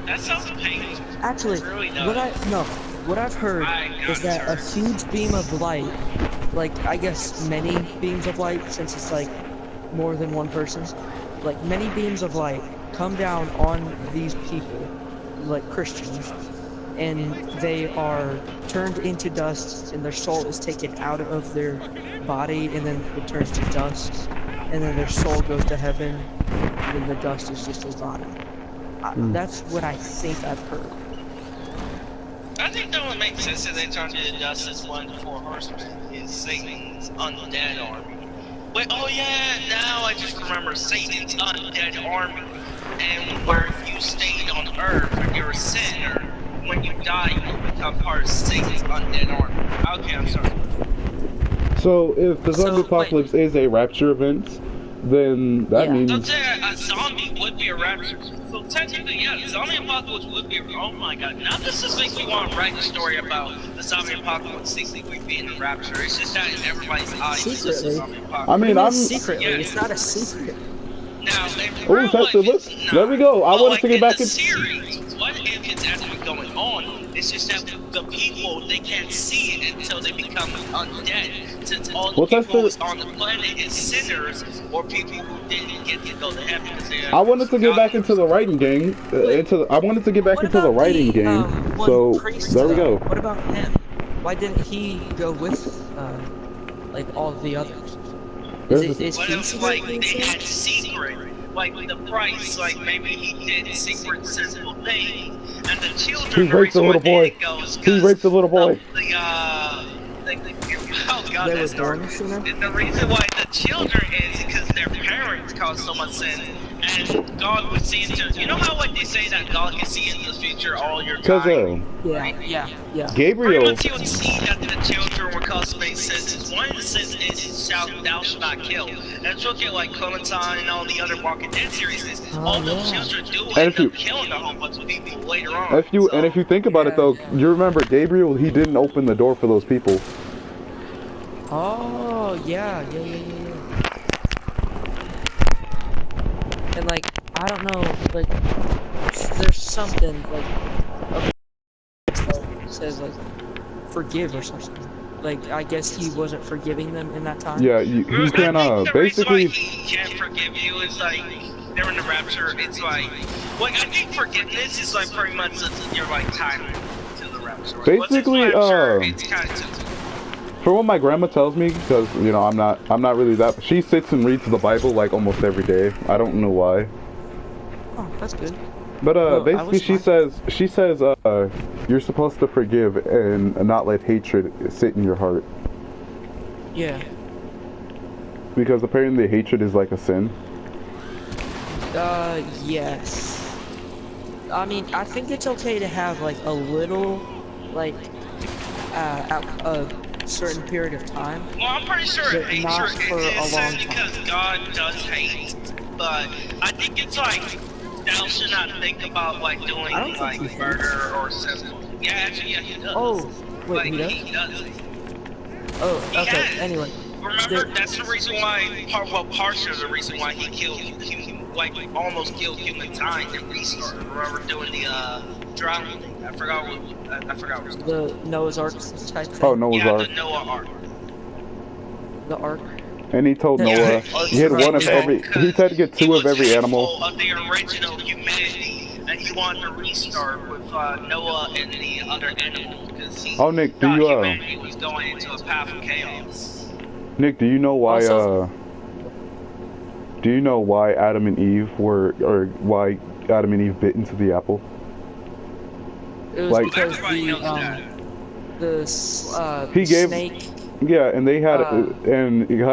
That sounds painful. Actually, really what I've heard is that a huge beam of light, like I guess many beams of light, since it's like more than one person, like many beams of light come down on these people, like Christians, and they are turned into dust, and their soul is taken out of their body, and then it turns to dust, and then their soul goes to heaven, and then the dust is just their body. That's what I think I've heard. I think that would make sense if they turned into dust as one of the four horsemen is Satan's undead army. Wait, oh yeah, now I just remember Satan's undead army. And where you stayed on Earth and you're a sinner, when you die, you become part of Satan's undead army. Okay, I'm sorry. So if the zombie apocalypse is a rapture event, then that means. Don't say a zombie would be a rapture. So technically, yeah, the zombie apocalypse would be. Oh my god! Now this just makes me want to write a story about the zombie apocalypse secretly being a rapture. It's just that in everybody's eyes, it's just a zombie apocalypse. I mean, I'm secretly. Yeah. It's not a secret. Now, in Oh, real life, Tessa, look. it's not. There we go. I But, wanted like, to get in back the in. series. What if it's actually going on? It's just that the people, they can't see it until they become undead. Since all the Well, people Tessa, on the planet is sinners or people who didn't get to go to heaven. I wanted to get back into the writing game. I wanted to get back into the writing game. So there we go. What about him? Why didn't he go with like all of the others? Is What he if, like, secretly they had insane? secret, like the price, like maybe he did secret sensible things, and the children. He raped the little boy. He raped the little boy. Oh god, that's dark. And the reason why the children is because their parents caused so much sin, and God would see into. You know how like they say that God can see into the future all your time. Yeah. Pretty Gabriel. much you would see that the children were caused make senses. One of the sins is thou shalt not kill. And if you look at like Clementine and all the other Walking Dead series, all those children do end up killing a whole bunch of people later on. If you think about it though, you remember Gabriel, he didn't open the door for those people. Oh, yeah. And like, I don't know, like, there's something like says like forgive or something. Like, I guess he wasn't forgiving them in that time. Yeah, he can basically. He can't forgive you. It's like they're in the rapture. It's like I think forgiveness is like pretty much your like time to the rapture. Right? Basically, it's kind of from what my grandma tells me, because you know I'm not really that. She sits and reads the Bible like almost every day. I don't know why. Oh, that's good. But Well, basically she says you're supposed to forgive and not let hatred sit in your heart. Yeah. Because apparently hatred is like a sin. Yes. I mean, I think it's okay to have like a little, like, at a certain period of time. Well, I'm pretty sure But hatred not for a is long because God does hate. But I think it's like thou should not think about like doing I don't think like he hates. murder or simple. Yeah, actually, yeah, he does. Oh, wait, like, he does? he does. Oh, He okay, has. anyway. Remember, that's the reason why, partially the reason why he killed, almost killed humankind and restart. Remember doing the drowning thing? I forgot what. The Noah's Ark type thing. Oh, Noah's Ark. The Noah Ark. The Ark. And he told Yeah, Noah he had one of every. He tried to get two of every animal. Of the original humanity, and he wanted to restart with Noah and the other animals because he Oh, Nick, thought humanity was going into a path of chaos. Nick, do you know why Also- do you know why Adam and Eve why Adam and Eve bit into the apple? It was Like- because Everybody knows that. He gave- snake. Yeah, and they had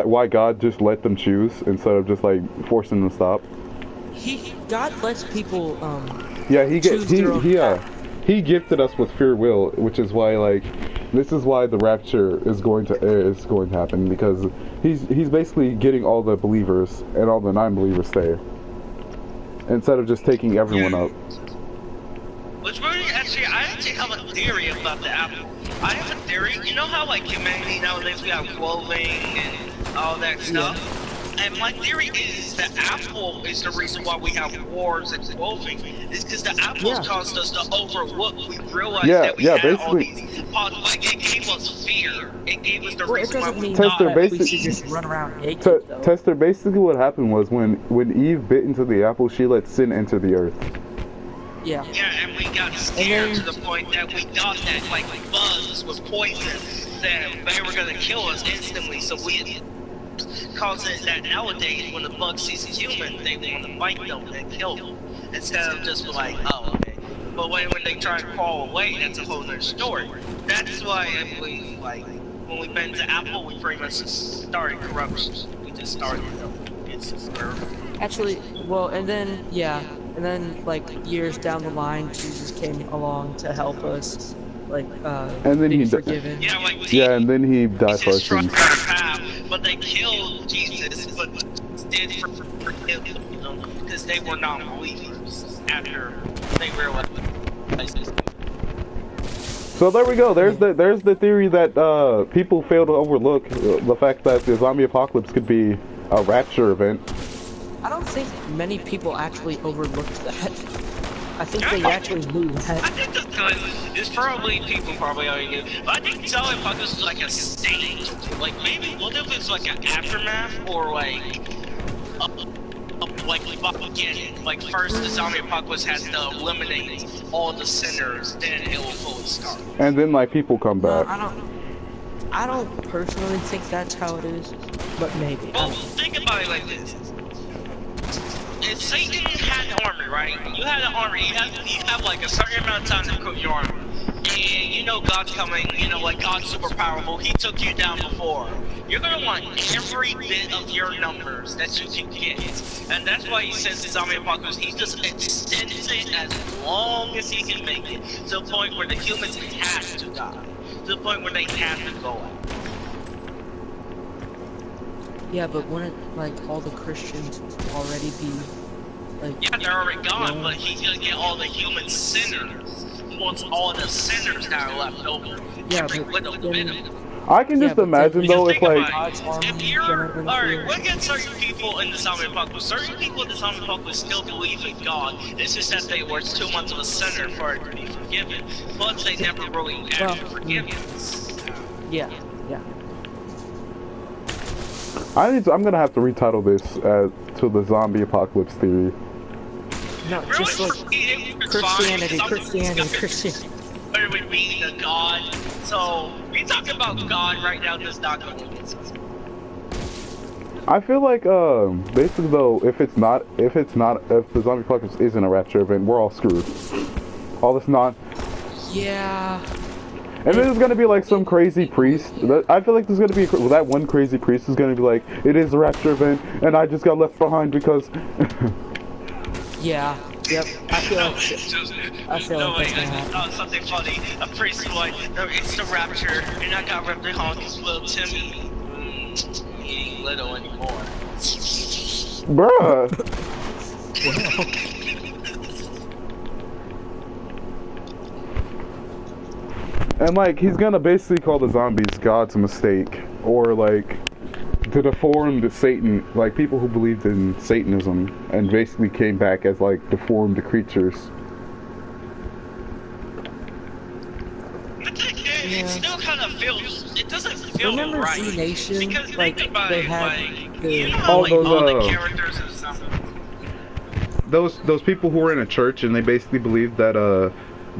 why God just let them choose instead of just like forcing them to stop. God lets people Yeah, choose their own path. he gifted us with free will, which is why like this is why the rapture is going to happen, because he's basically getting all the believers and all the non-believers stay instead of just taking everyone up. Which really, actually, I actually have a theory about the apple. I have a theory. You know how like humanity nowadays we have clothing and all that stuff. And my theory is the apple is the reason why we have wars and clothing. It's because the apples caused us to overlook. We realized that we had all these. Like it gave us fear. It gave us the Well, it reason why doesn't we mean Tester, that we basic- should just run around naked, though. Tester, basically what happened was when Eve bit into the apple, she let sin enter the earth. Yeah. Yeah, and we got scared to the point that we thought that like bugs was poison, that they were gonna kill us instantly. So we caused it that nowadays when the bug sees a human, they want to bite them and kill them instead of just like, oh, okay. But when they try to crawl away, that's a whole other story. That's why if we when we bend to Apple, we pretty much just started corruption. We just started. It's just Actually, well, and then like years down the line, Jesus came along to help us, like And then be he forgiven. yeah, like and then he died for our Jesus struck sins. our path, but they killed Jesus, but did forgive them because is they were non-believers after they realized it. So there we go. There's the theory that people fail to overlook the fact that the zombie apocalypse could be a rapture event. I don't think many people actually overlooked that. I think they actually knew that. I think it's probably people probably already knew. But I think zombie apocalypse is like a stage. Like maybe what if it's like an aftermath or like beginning. Like first the zombie apocalypse has to eliminate all the sinners, then it will fully start. And then like people come back. I don't personally think that's how it is, but maybe. Well, think about it like this. If Satan had an army, right? You had an army, you have like a certain amount of time to recruit your army. And you know God's coming, you know, like God's super powerful, he took you down before. You're gonna want every bit of your numbers that you can get. And that's why he says the zombie apocalypse, he just extends it as long as he can make it. To the point where the humans have to die. To the point where they have to go out. Yeah, but wouldn't like all the Christians already be like? Yeah, they're already gone, but he's gonna get all the human sinners. He wants all the sinners that are left over. Yeah, every but little bit of them. I can just imagine though if like if you're alright, look at certain people in the zombie apocalypse. Certain people in the zombie apocalypse still believe in God. It's just that they were too much of a sinner for it to be forgiven. Plus, they never really asked for forgiveness. Yeah. I'm gonna have to retitle this to the zombie apocalypse theory. No, Really? just like Christianity. Whether we being a God. So, we talking about God right now does not go against us. I feel like basically though, if the zombie apocalypse isn't a rapture event, we're all screwed. All this Yeah. And then there's gonna be like some crazy priest. I feel like there's gonna be that one crazy priest is gonna be like, it is a rapture event, and I just got left behind because. Yeah. Yep. I feel like that's gonna happen. Something funny. A priest was like, no, it's the rapture, and I got left behind because little Timmy, he ain't little anymore. Bruh. And like he's gonna basically call the zombies God's mistake, or like to deform Satan, like people who believed in Satanism and basically came back as like deformed creatures. It still kind of feels. It doesn't feel Remember right. Z Nation? Because Like think about they it, had like, the you know how, like, all the characters and stuff. Those people who were in a church and they basically believed that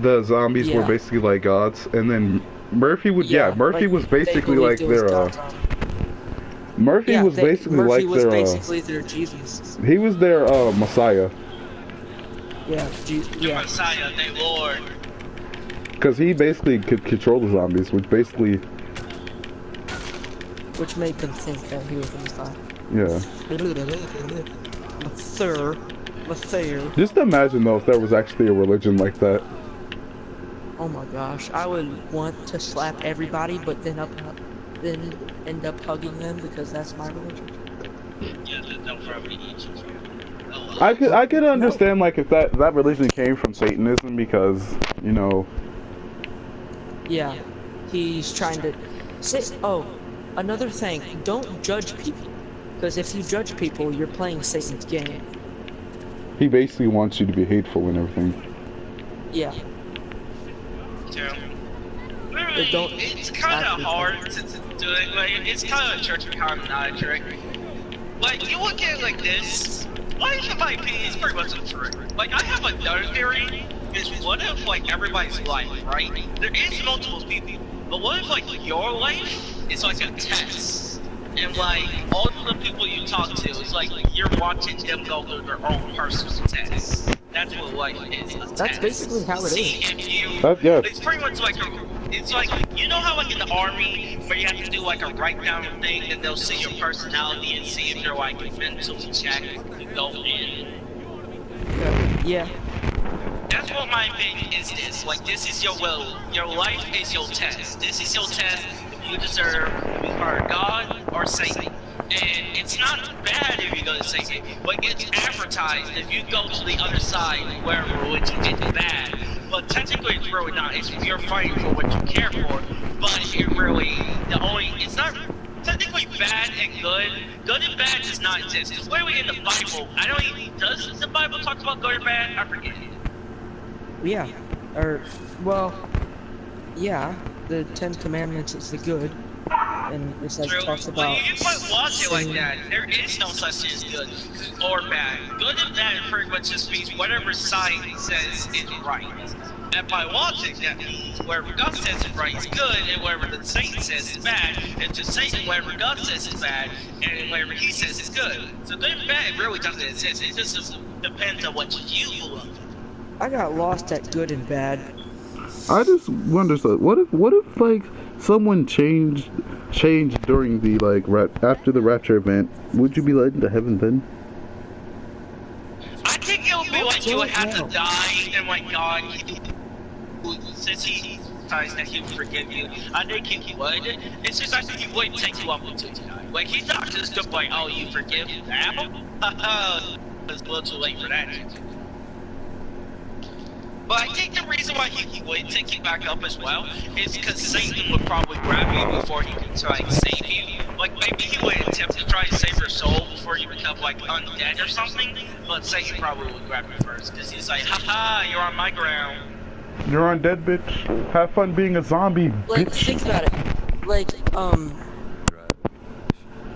the zombies were basically like gods, and then Murphy would Murphy was basically like their Murphy was basically like their Jesus. He was their Messiah. Yeah, The Messiah, their Lord. Because he basically could control the zombies, which made them think that he was the Messiah. Yeah. Mather. Just imagine though if there was actually a religion like that. Oh my gosh, I would want to slap everybody, but then end up hugging them because that's my religion. Yeah, they'll probably eat you. I could understand like if that religion came from Satanism because, you know. Yeah, he's trying to say. Oh, another thing, don't judge people, because if you judge people, you're playing Satan's game. He basically wants you to be hateful and everything. Yeah. It's kind of hard to do it. Like, it's kind of a church of common trick. Like, you look at it like this. Like, in my opinion, it's pretty much a trick. Like, I have another theory. Is what if, like, everybody's life, right? There is multiple people. But what if, like, your life is like a test? And, like, all of the people you talk to, it's like you're watching them go through their own personal test. That's what life is. That's basically how it is. It's pretty much like it's like, you know how like in the army, where you have to do like a write-down thing, and they'll see your personality and see if you're like mentally checked to go in? Yeah. That's what my opinion is this. Like, this is your will. Your life is your test. This is your test if you deserve to be part of God or Satan. And it's not bad if you go to Satan, but it's advertised if you go to the other side, wherever, which is bad. But technically it's really not. It's you're fighting for what you care for, but it really, it's not technically bad and good. Good and bad does not exist. It's literally in the Bible. Does the Bible talk about good or bad? I forget. Yeah. Yeah, the 10 Commandments is the good. And it's like talks about. Well, you might watch it like that. There is no such thing as good or bad. Good and bad pretty much just means whatever science says is right. And by logic, that means whatever God says is right is good, and whatever the Satan says is bad. And to Satan, whatever God says is bad, and whatever he says is good. So good and bad really doesn't exist. It just depends on what you believe. I got lost at good and bad. I just wonder, so what if like someone changed during the like after the rapture event? Would you be led into heaven then? I think it would be like you would have to die, and like God, since he decides that he would forgive you, I think he would. It's just like he wouldn't take you up until you die. Like he's not just like, oh, you forgive now? It's a little too late for that. But I think the reason why he would take you back up as well is because Satan would probably grab you before he could try and save you. Like maybe he would attempt to try and save your soul before you become like undead or something. But Satan probably would grab you first because he's like, haha, you're on my ground. You're on dead, bitch. Have fun being a zombie, Like, bitch. think about it. Like,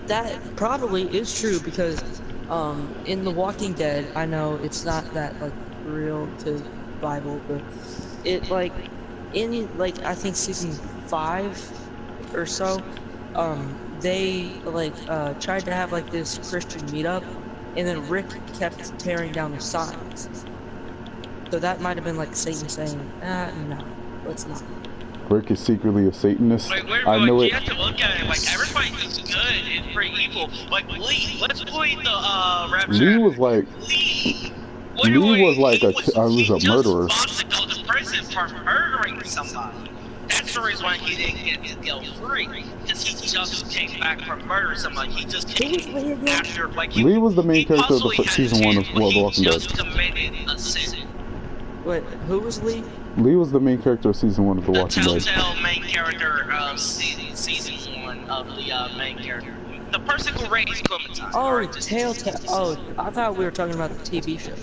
that probably is true because, in The Walking Dead, I know it's not that, like, real to Bible, but it, like, in, like, I think season 5 or so, they, like, tried to have, like, this Christian meetup, and then Rick kept tearing down the signs. So that might have been, like, Satan saying, no, let's not. Rick is secretly a Satanist. Like, I know you it. have to look at it, like, everybody who's good and pretty evil. Like, Lee, let's play the, rapture. Lee was like, Lee was like was a murderer. He just to go to prison for murdering somebody. That's the reason why he didn't get to go free. Because he just came back from murdering somebody. He just came after, like, Lee was the main character of the season 1 of The Walking Dead. He just committed a sin. Wait, who was Lee? Lee was the main character of season 1 of The Walking Dead. The telltale main character of season 1 of the main character. The person who raised Clementine. Oh, Telltale. Oh, I thought we were talking about the TV show.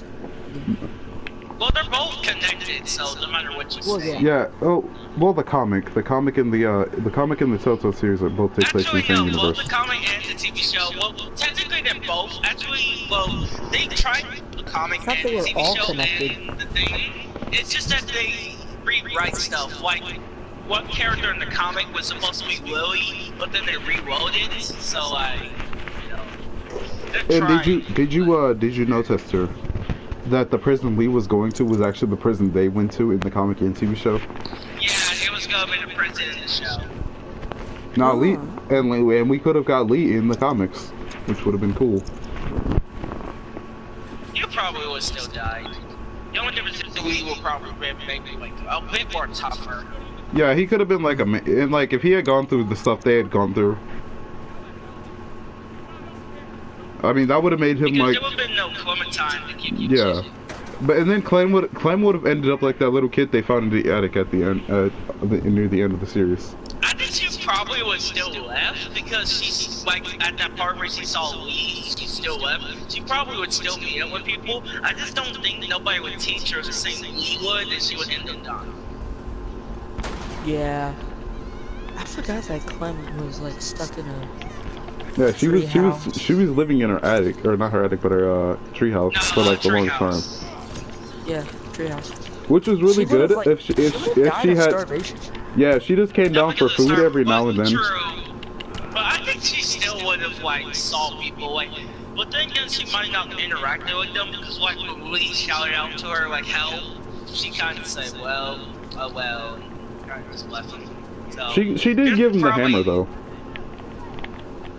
Well, they're both connected, so no matter what you say. Yeah. Oh, well, the comic and the Telltale series are both take place in the same universe. Both the comic and the TV show. Well, technically they're both. Actually, well, they tried the comic and the TV show and the thing. It's just that they rewrite stuff. Like, one character in the comic was supposed to be Lily, but then they rewrote it. So, like, you know, they're trying. And did you know, Tester, that the prison Lee was going to was actually the prison they went to in the comic and TV show? Yeah, it was going to be the prison in the show. Nah, Lee, and we could have got Lee in the comics, which would have been cool. You probably would still die. The only difference is Lee will probably be maybe like a bit more tougher. Yeah, he could have been like and like if he had gone through the stuff they had gone through. I mean, that would have made him because like. There would have been no Clementine to keep you Yeah, but and then Clem would have ended up like that little kid they found in the attic at the end, near the end of the series. I think she probably would still left because she's like at that part where she saw Lee, she still left. She probably would still meet up with people. I just don't think nobody would teach her the same Lee would, and she would end up dying. Yeah. I forgot that Clem was like stuck in a. Yeah, she was living in her attic, or not her attic, but her treehouse for like the longest time. Yeah, treehouse. Which was really good like, if she had. Starvation. Yeah, she just came down for food every now and then. True. But I think she still would have like saw people like. But then again, she might not interact with them because like when Lee shouted out to her like help, she kind of said well, oh well, and kind of just left him. So, she did give him the hammer though.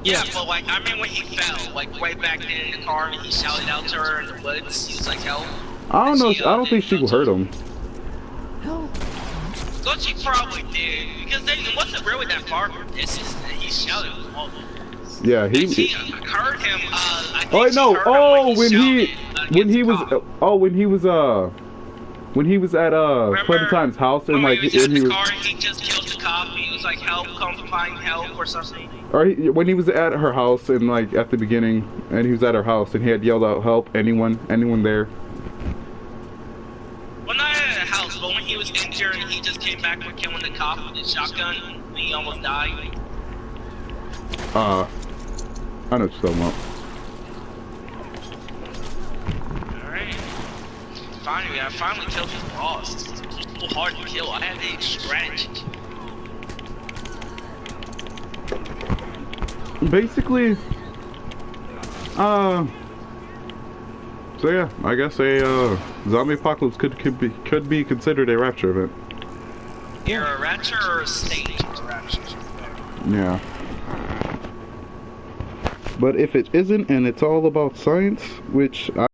Yeah, but like, I mean when he fell, like way back then in the car and he shouted out to her in the woods, he was like, help. I don't know, I don't think she hurt him. No. But she probably did, because then it wasn't really that far from distance that he shouted with all of us. Yeah, He heard him. I think Oh wait, no. she heard Oh, him when he was cop. when he was at Clementine's house and like When he was and in he his was car, he just killed the cop. He was like, "Help! Come find help" or something. or when he was at her house and like at the beginning and he was at her house and he had yelled out, "Help! Anyone there?" Well, not at the house, but when he was injured and he just came back for killing the cop with his shotgun, and he almost died. I know what you're talking about. Alright. Finally, I finally killed his boss. It's so hard to kill. I had a strategy. Basically, so yeah, I guess a zombie apocalypse could be considered a rapture event. You're a rapture or a stage of a rapture? Yeah. But if it isn't, and it's all about science, which I'm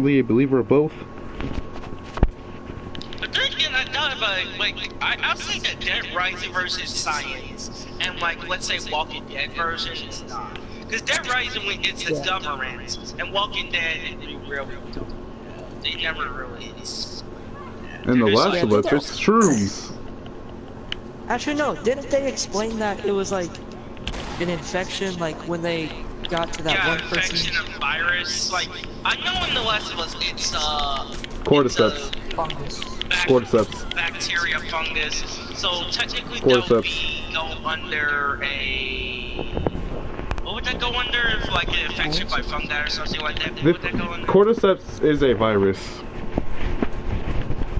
a believer of both. But then again, I thought about it, like, I'll say that Dead Rising versus science, and like, let's say Walking Dead version is not. Because Dead Rising, it's the government, and Walking Dead, they never really is. And The Last of Us, it's shrooms. Actually, no. Didn't they explain that it was like an infection, like when they got to that one person? Infection of virus. Like, I know in The Last of Us, it's Cordyceps. Fungus. Cordyceps. Bacteria, fungus. So technically, Cordyceps. go under a. What would that go under? If like an infection by fungi or something like that? What would that go under? Cordyceps is a virus.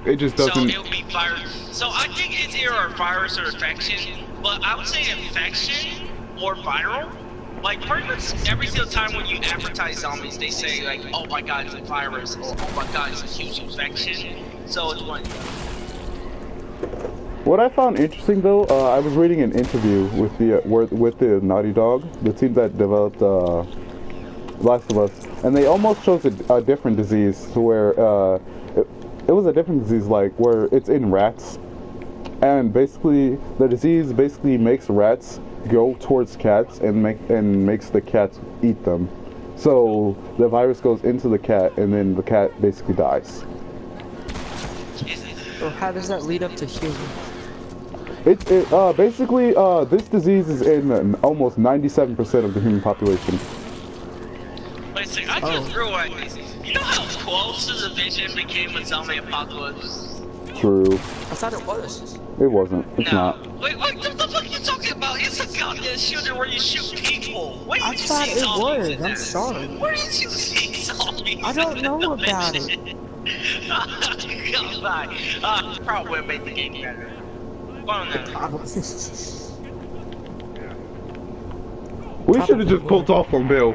It just doesn't. So it would be virus. So I think it's either a virus or infection, but I would say infection or viral. Like pretty much every single time when you advertise zombies, they say like, "Oh my God, it's a virus," or "Oh my God, it's a huge infection." So it's one. What I found interesting though, I was reading an interview with the Naughty Dog, the team that developed Last of Us, and they almost chose a different disease where it was a different disease like where it's in rats, and basically the disease basically makes rats go towards cats and makes the cats eat them. So the virus goes into the cat and then the cat basically dies. So how does that lead up to humans? Basically this disease is in almost 97% of the human population. Wait a second, I just realized this. You know how close to the Vision became a zombie apocalypse? True. I thought it was. It wasn't. It's not. Wait, what the fuck are you talking about? It's a goddamn shooter where you shoot people. Where I did you thought see it zombies in was. I'm that? sorry. Where did you see zombies? I don't know about it. God, probably would have made the game better. We should have just pulled off on Bill.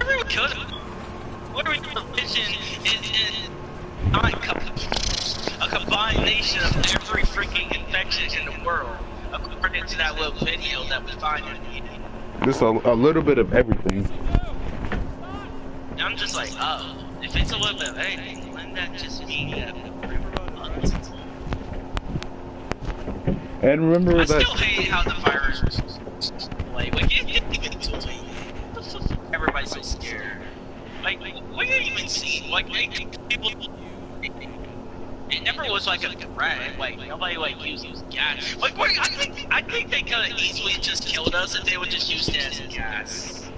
Everyone could have. What are we doing? Vision is a combination of every freaking infection in the world, according to that little video that we find in the end. Just a little bit of everything. I'm just like, oh, if it's a little bit of anything, wouldn't that just mean that and remember I that. still hate how the virus was like it didn't even do anything. Everybody's so scared. Like, what do you even see? Like people. It never was like a threat. Like nobody like used gas. Like, wait, I think they could have easily just killed us if they would just use it as gas.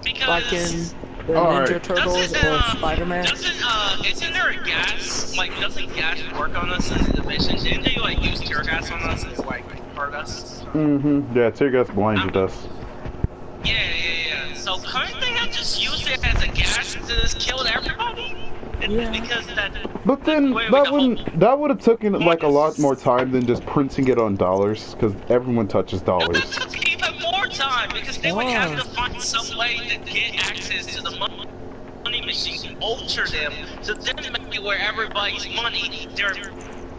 Because like in the Ninja Turtles or Spider-Man. Isn't there a gas? Like, doesn't gas work on us in the Division? Didn't they like use tear gas on us and like hurt us? Yeah, tear gas blinded us. Yeah. So couldn't they have just used it as a gas to just kill everybody? Yeah. Because that. But then that would have taken like a lot more time than just printing it on dollars, because everyone touches dollars. That took even more time because they would have to find some way to get access to the money machine, alter them, to then make it where everybody's money during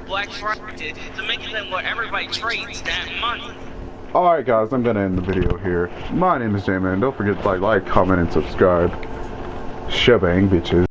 Black Friday, to make it then where everybody trades that money. Alright guys, I'm gonna end the video here. My name is J-Man. Don't forget to like, comment, and subscribe. Shebang, bitches.